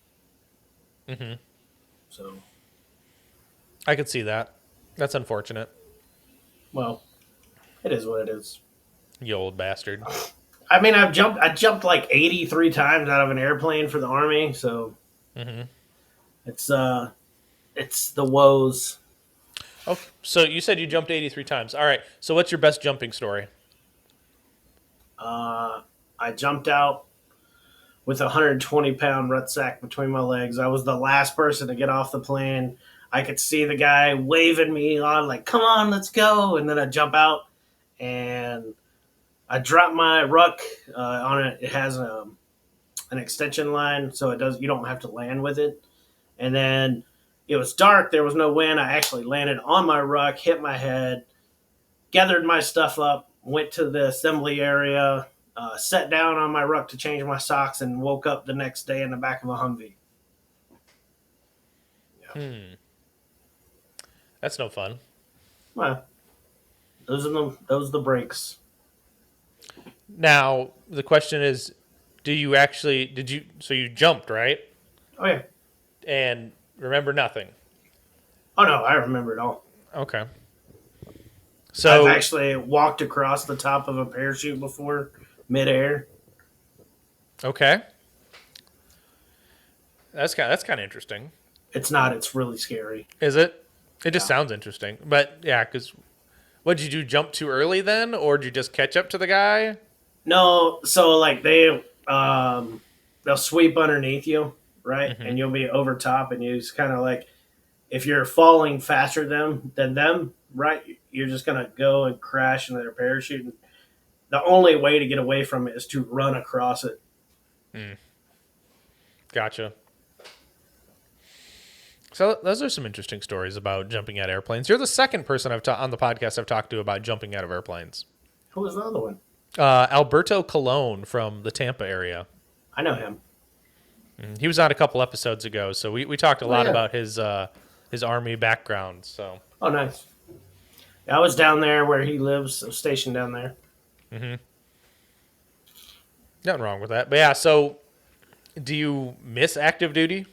Mm-hmm. So, I could see that. That's unfortunate. well, it is what it is. You old bastard. I mean, I jumped like 83 times out of an airplane for the Army, so Mm-hmm. it's the woes. Okay. So you said you jumped 83 times. All right. So what's your best jumping story? I jumped out with a 120-pound rucksack between my legs. I was the last person to get off the plane. I could see the guy waving me on, like, come on, let's go. And then I jump out and I drop my ruck on it. It has an extension line, so you don't have to land with it. And then it was dark. There was no wind. I actually landed on my ruck, hit my head, gathered my stuff up, went to the assembly area, sat down on my ruck to change my socks, and woke up the next day in the back of a Humvee. Yeah. That's no fun. Well, those are the breaks. Now, the question is, so you jumped, right? Oh yeah. And remember nothing. Oh no, I remember it all. Okay. I've So, actually walked across the top of a parachute before, midair. okay. That's kind of interesting. It's not. It's really scary. Is it? It just Yeah. sounds interesting. But yeah, because what did you do? Jump too early then, or did you just catch up to the guy? No, so like they'll sweep underneath you, right? And you'll be over top, and you just kind of like if you're falling faster than them, right? You're just gonna go and crash into their parachute. And the only way to get away from it is to run across it. Gotcha. So those are some interesting stories about jumping out of airplanes. You're the second person on the podcast I've talked to about jumping out of airplanes. Who was the other one? Alberto Colon from the Tampa area. I know him. He was on a couple episodes ago, so we talked a lot yeah. about his army background. So Oh, nice. Yeah, I was down there where he lives. I was stationed down there. nothing wrong with that. But yeah, so do you miss active duty?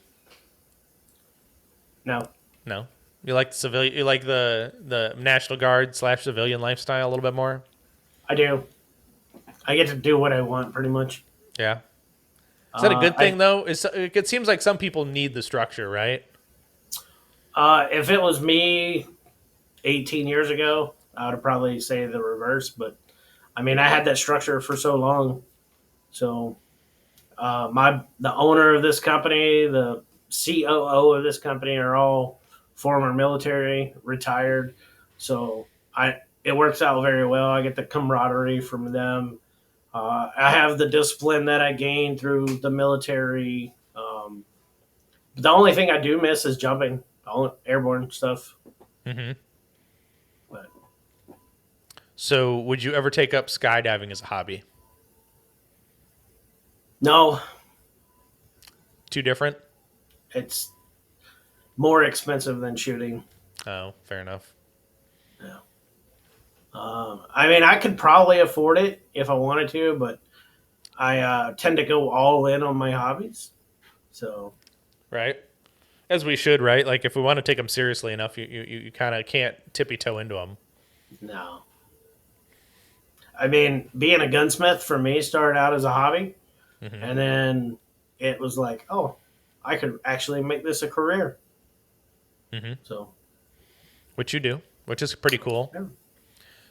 No, No. You like the civilian? You like the National Guard / civilian lifestyle a little bit more? I do. I get to do what I want, pretty much. Yeah. Is that a good thing I, though? It seems like some people need the structure, right? if it was me 18 years ago, I would probably say the reverse. But I mean, I had that structure for so long. So the owner of this company, the COO of this company, are all former military, retired. So it works out very well. I get the camaraderie from them. I have the discipline that I gained through the military. The only thing I do miss is jumping, all airborne stuff. Mm-hmm. But So, would you ever take up skydiving as a hobby? no, Too different? it's more expensive than shooting. Oh, fair enough. Yeah. I mean, I could probably afford it if I wanted to, but I tend to go all in on my hobbies. So Right? As we should, right? Like, if we want to take them seriously enough, you kind of can't tippy toe into them. no, I mean, being a gunsmith for me started out as a hobby, and then it was like, oh, I could actually make this a career. So Which you do, which is pretty cool. yeah.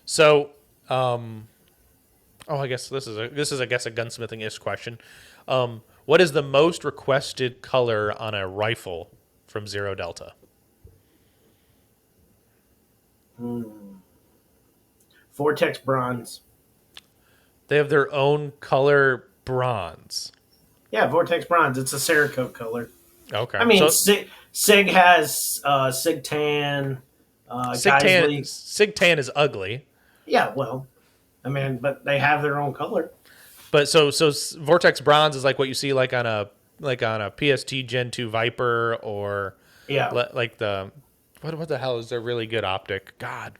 So, I guess this is I guess a gunsmithing ish question. What is the most requested color on a rifle from Zero Delta? Vortex bronze. They have their own color bronze. Yeah, Vortex bronze. It's a Cerakote color. Okay. I mean, so Sig has Sig tan. Geisley. Sig Tan is ugly, Yeah, well, I mean, but they have their own color. but Vortex Bronze is like what you see like on a PST Gen 2 Viper or Yeah, like the what the hell is their really good optic? God,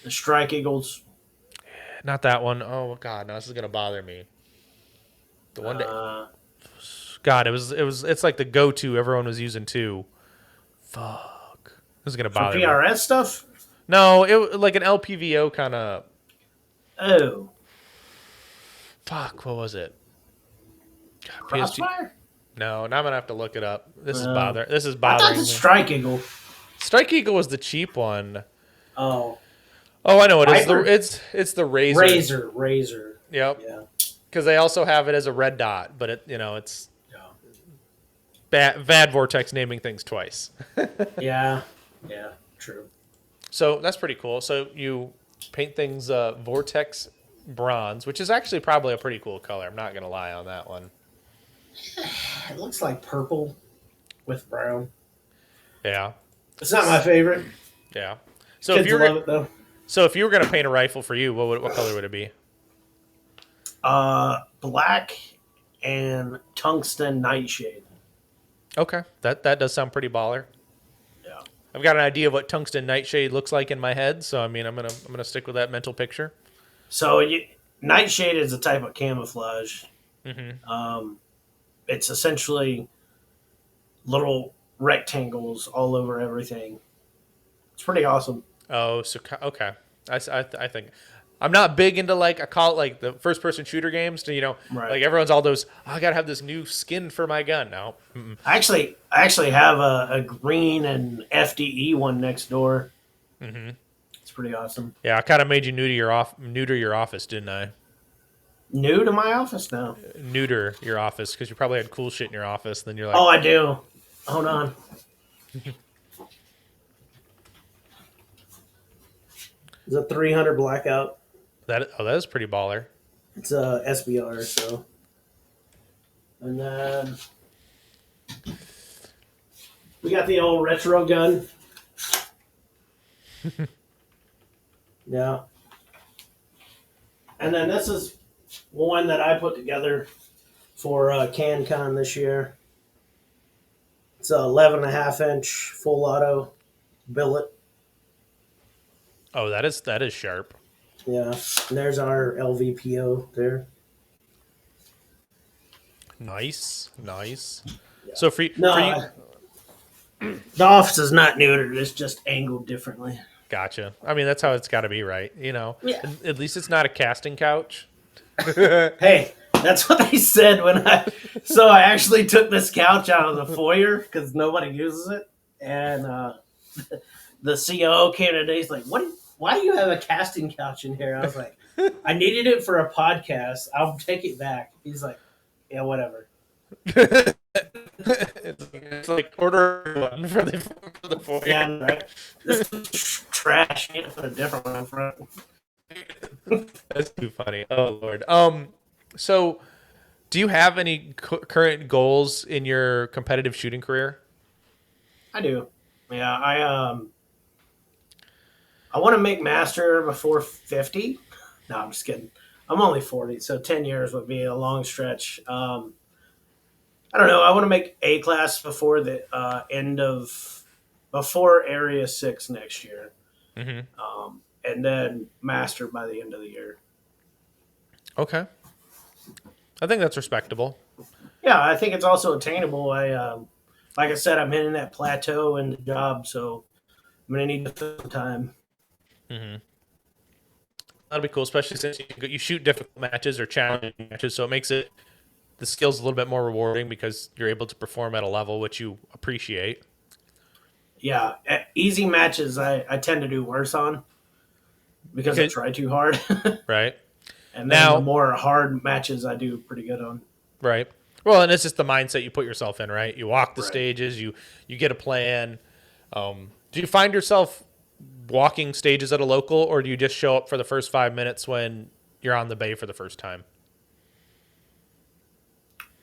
the Strike Eagles. not that one. Oh God, no, this is gonna bother me. The one that God, it's like the go-to everyone was using too. Fuck, this is gonna For bother me. PRS stuff. No, it like an LPVO kind of. Oh, Fuck, what was it? God, Crossfire. No, now I'm gonna have to look it up. This is I bothering thought me. the Strike Eagle. Strike Eagle was the cheap one. Oh, Oh, I know it is. Viper? It's the razor. Razor. Yep. Yeah. Because they also have it as a red dot, but it's Yeah. bad Vortex naming things twice. Yeah. Yeah. True. So that's pretty cool. So you paint things Vortex bronze, which is actually probably a pretty cool color. I'm not gonna lie on that one. It looks like purple with brown. Yeah, It's not my favorite. yeah. So if Kids you love were it though. so if you were gonna paint a rifle for you, what color would it be? Black and tungsten nightshade. Okay, that does sound pretty baller. Yeah. I've got an idea of what tungsten nightshade looks like in my head, so I mean I'm gonna stick with that mental picture. So nightshade is a type of camouflage. Mm-hmm. It's essentially little rectangles all over everything. It's pretty awesome. Oh, so okay. I think I'm not big into like I call it like the first person shooter games. Right. Like everyone's all those. Oh, I gotta have this new skin for my gun. No, mm-mm. I actually have a green and FDE one next door. Mm-hmm. It's pretty awesome. Yeah, I kind of made you neuter your office, didn't I? New to my office now. Neuter your office because you probably had cool shit in your office. Then you're like, Oh, I do. Hold on. It's a 300 blackout. that. Oh, that is pretty baller. It's a SBR, so. And then we got the old retro gun. Yeah. And then this is one that I put together for CanCon this year. It's a 11.5-inch full auto billet. Oh, that is sharp. Yeah. And there's our LVPO there. Nice, nice. Yeah. So for you, The office is not neutered. It's just angled differently. gotcha. I mean, that's how it's got to be, right? Yeah. At least it's not a casting couch. Hey, that's what they said when I. So I actually took this couch out of the foyer because nobody uses it, and the COO came today. He's like, "What? Why do you have a casting couch in here?" I was like, "I needed it for a podcast. I'll take it back." He's like, "Yeah, whatever." It's like order one for the foyer. Yeah, right. This is trash. You need to put a different one in front. That's too funny. Oh Lord. So do you have any current goals in your competitive shooting career? I do. Yeah, I want to make master before 50. No, I'm just kidding. I'm only 40, so 10 years would be a long stretch. I don't know. I want to make A class before the before Area 6 next year, Mm-hmm. and then master by the end of the year. Okay. I think that's respectable. Yeah, I think it's also attainable. Like I said, I'm hitting that plateau in the job, so I'm gonna need to fill some time. Mm-hmm. That'll be cool, especially since you shoot difficult matches or challenging matches, so it makes the skills a little bit more rewarding because you're able to perform at a level which you appreciate. Yeah, easy matches I tend to do worse on because I try too hard. Right. And then the more hard matches I do pretty good on. Right. Well, and it's just the mindset you put yourself in, right? You walk the Right. stages, you get a plan. Do you find yourself walking stages at a local, or do you just show up for the first 5 minutes when you're on the bay for the first time?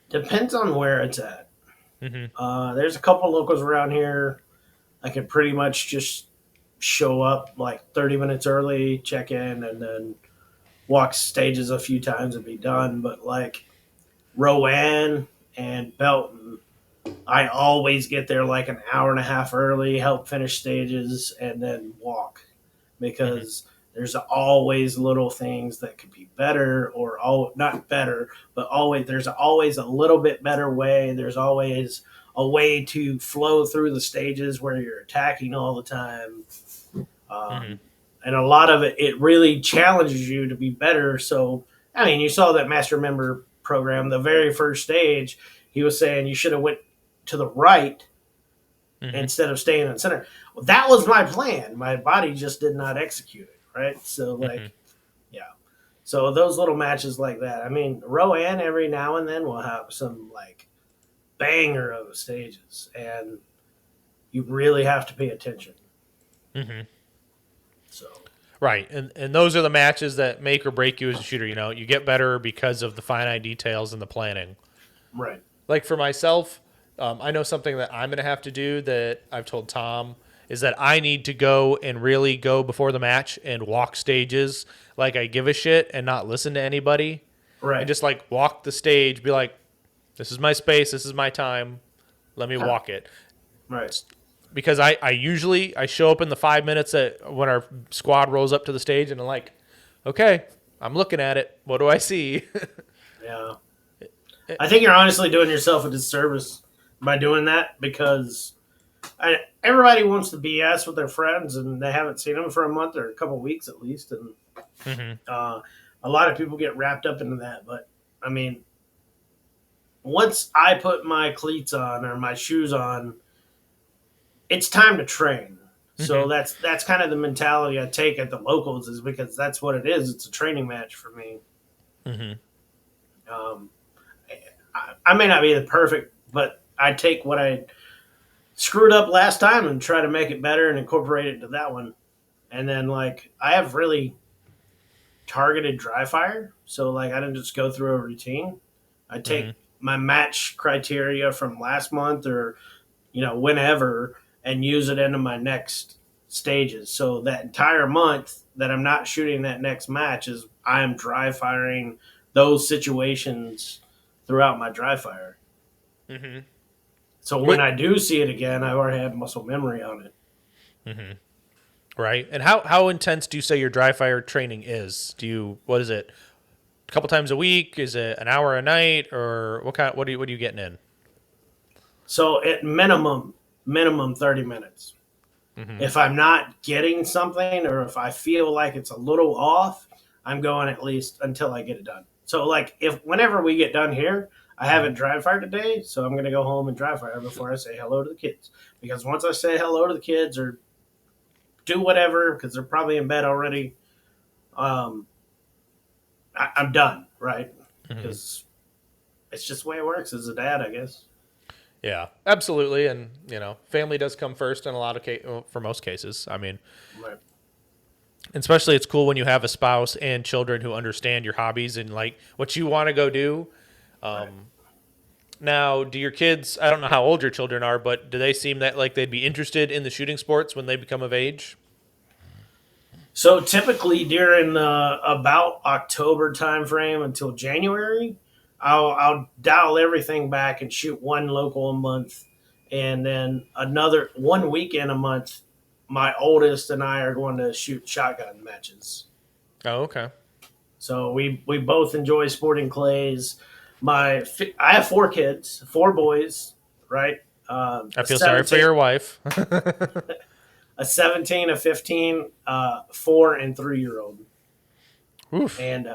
Depends on where it's at. Mm-hmm. There's a couple locals around here. I can pretty much just show up like 30 minutes early, check in, and then walk stages a few times and be done. But like Rowan and Belton, I always get there like an hour and a half early, help finish stages, and then walk because there's always little things that could be better or not better, but there's always a little bit better way. There's always a way to flow through the stages where you're attacking all the time. And a lot of it really challenges you to be better. So, I mean, you saw that master member program, the very first stage, he was saying you should have went to the right instead of staying in the center. that was my plan. My body just did not execute it, right? So Hmm. like, yeah. So those little matches like that. I mean, Rowan every now and then will have some like banger of stages, and you really have to pay attention. Hmm. So Right, and those are the matches that make or break you as a shooter. You get better because of the finite details and the planning. right, Like for myself, I know something that I'm going to have to do that I've told Tom is that I need to go and really go before the match and walk stages like I give a shit and not listen to anybody and right, just like walk the stage, be like, this is my space, this is my time, let me walk it. right. Because I usually I show up in the 5 minutes that when our squad rolls up to the stage and I'm like, okay, I'm looking at it. What do I see? Yeah. I think you're honestly doing yourself a disservice by doing that because everybody wants to BS with their friends and they haven't seen them for a month or a couple weeks at least, and Hmm. uh, a lot of people get wrapped up into that. But I mean, once I put my cleats on or my shoes on, it's time to train. Hmm. So that's kind of the mentality I take at the locals, is because that's what it is. It's a training match for me. Hmm. Um, I may not be the perfect, but I take what I screwed up last time and try to make it better and incorporate it into that one. And then like I have really targeted dry fire, so like I didn't just go through a routine. I Hmm. take my match criteria from last month or whenever and use it into my next stages. So that entire month that I'm not shooting that next match is I'm dry firing those situations throughout my dry fire. Hmm. So when What? I do see it again, I already have muscle memory on it. Hmm. Right. And how intense do you say your dry fire training is? What is it? A couple times a week? Is it an hour a night, or what are you getting in? So at minimum 30 minutes. Hmm. If I'm not getting something or if I feel like it's a little off, I'm going at least until I get it done. So like if whenever we get done here, I haven't dry fire today, so I'm gonna go home and dry fire before I say hello to the kids. Because once I say hello to the kids or do whatever, because they're probably in bed already, um, I'm done, right? Hmm. Because it's just the way it works as a dad, I guess. Yeah, absolutely. And family does come first in a lot of for most cases. I mean, Right. especially it's cool when you have a spouse and children who understand your hobbies and like what you want to go do. Right. Now, do your kids? I don't know how old your children are, but do they seem that like they'd be interested in the shooting sports when they become of age? So typically during the about October timeframe until January, I'll dial everything back and shoot one local a month, and then another one weekend a month. My oldest and I are going to shoot shotgun matches. Oh, okay. So we both enjoy sporting clays. I have four kids, four boys, right? I A feel sorry for 17, your wife. a 17, a 15, 4 and 3 year old, Oof. and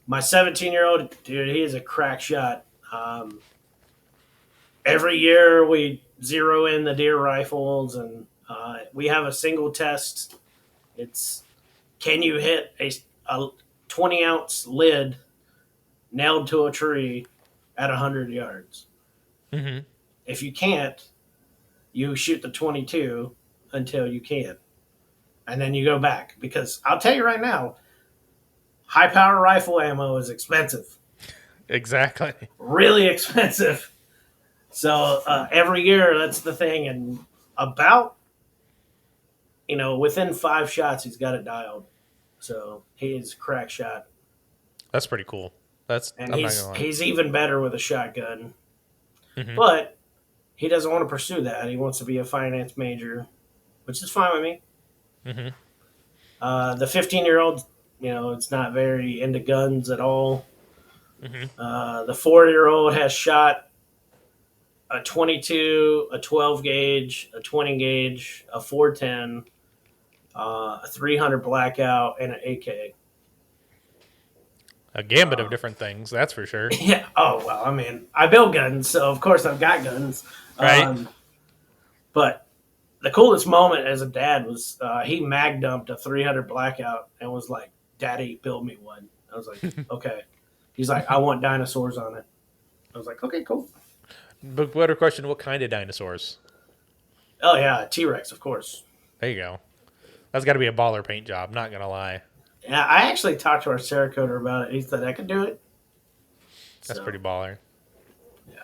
my 17-year-old dude, he is a crack shot. Every year we zero in the deer rifles, and we have a single test. It's can you hit a 20-ounce lid nailed to a tree at 100 yards? Hmm. If you can't, you shoot the 22 until you can, and then you go back, because I'll tell you right now, high power rifle ammo is expensive, Exactly. really expensive. So every year, that's the thing, and about within 5 shots, he's got it dialed. So he's a crack shot, That's pretty cool. That's and I'm not gonna he's lie. he's even better with a shotgun. Hmm. But he doesn't want to pursue that. He wants to be a finance major, which is fine with me. Hmm. The 15-year old, it's not very into guns at all. Hmm. The 4-year old has shot a 22, a 12 gauge, a 20 gauge, a 410, a 300 blackout, and an AK. A gambit of Uh, different things. That's for sure. yeah. Oh well. I mean, I build guns, so of course I've got guns. Right. Um, but the coolest moment as a dad was he mag dumped a 300 blackout and was like, "Daddy, build me one." I was like, "Okay." He's like, "I want dinosaurs on it." I was like, "Okay, cool." But better question: what kind of dinosaurs? Oh yeah, T-Rex, of course. There you go. That's got to be a baller paint job. Not gonna lie. Yeah, I actually talked to our Cerakoter about it. He said I could do it. That's So, pretty baller. yeah.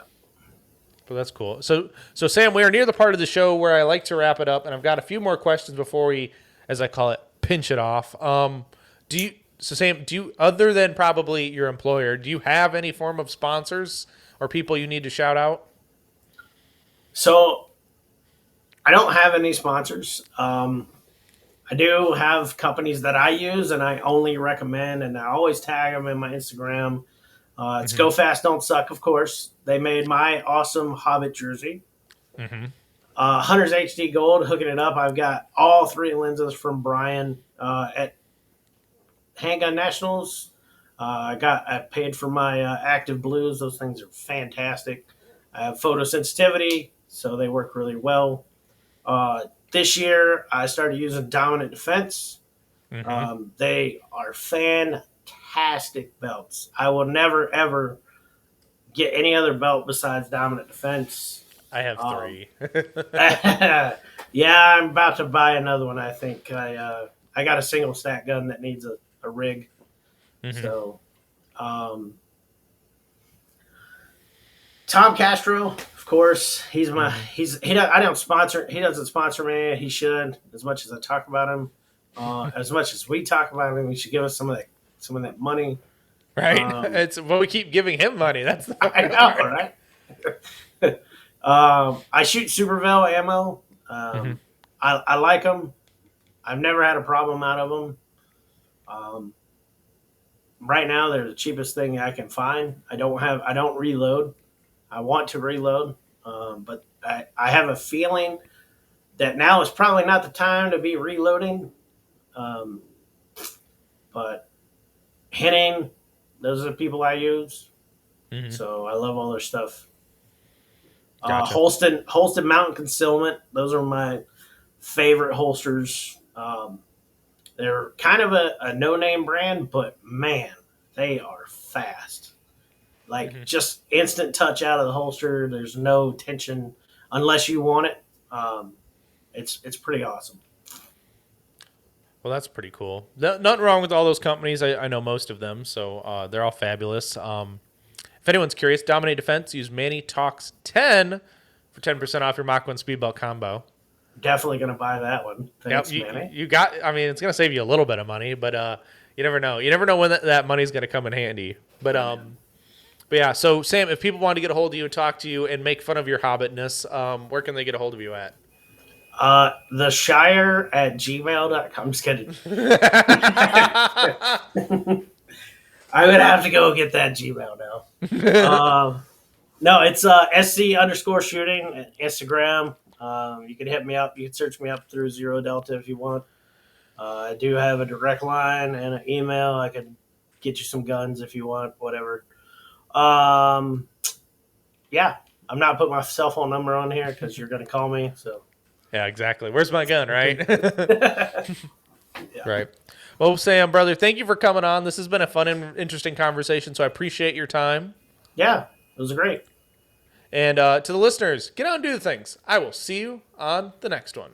But that's cool. So Sam, we are near the part of the show where I like to wrap it up, and I've got a few more questions before we, as I call it, pinch it off. Sam, do you, other than probably your employer, do you have any form of sponsors or people you need to shout out? So I don't have any sponsors. I do have companies that I use and I only recommend, and I always tag them in my Instagram. It's Go Fast, Don't Suck, of course. They made my awesome Hobbit jersey. Hunter's HD Gold, hooking it up. I've got all 3 lenses from Brian at Handgun Nationals. I paid for my active blues. Those things are fantastic. I have photosensitivity, so they work really well. This year, I started using Dominant Defense. They are fantastic belts. I will never, ever get any other belt besides Dominant Defense. I have 3. Yeah, I'm about to buy another one, I think. I got a single stack gun that needs a rig. So, Tom Castro, of course, he doesn't sponsor me. He should, as much as I talk about him, as much as we talk about him. He should give us some of that money. Right? We keep giving him money. That's the I know, right? I shoot Supervel ammo. I like them. I've never had a problem out of them. Right now, they're the cheapest thing I can find. I don't reload. I want to reload, but I have a feeling that now is probably not the time to be reloading. But Henning, those are the people I use. So I love all their stuff. Gotcha. Holston Mountain Concealment. Those are my favorite holsters. They're kind of a no-name brand, but man, they are fast. Like just instant touch out of the holster. There's no tension unless you want it. It's pretty awesome. Well, that's pretty cool. Nothing wrong with all those companies. I know most of them, so they're all fabulous. If anyone's curious, Dominate Defense, use Manny Talks 10 for 10% off your Mach 1 speed belt combo. Definitely going to buy that one. Thanks, Manny. You got. I mean, it's going to save you a little bit of money, but you never know. You never know when that money's going to come in handy. But yeah. So Sam, if people want to get a hold of you and talk to you and make fun of your hobbitness, where can they get a hold of you at? theshire@gmail.com. I'm just kidding. I'm going to have to go get that Gmail now. No, it's SC_shooting Instagram. You can hit me up. You can search me up through Zero Delta if you want. I do have a direct line and an email. I could get you some guns if you want, whatever. Yeah, I'm not putting my cell phone number on here because you're going to call me. So. Yeah, exactly. Where's my gun, right? Yeah. Right. Well, Sam, brother, thank you for coming on. This has been a fun and interesting conversation, so I appreciate your time. Yeah, it was great. And to the listeners, get out and do the things. I will see you on the next one.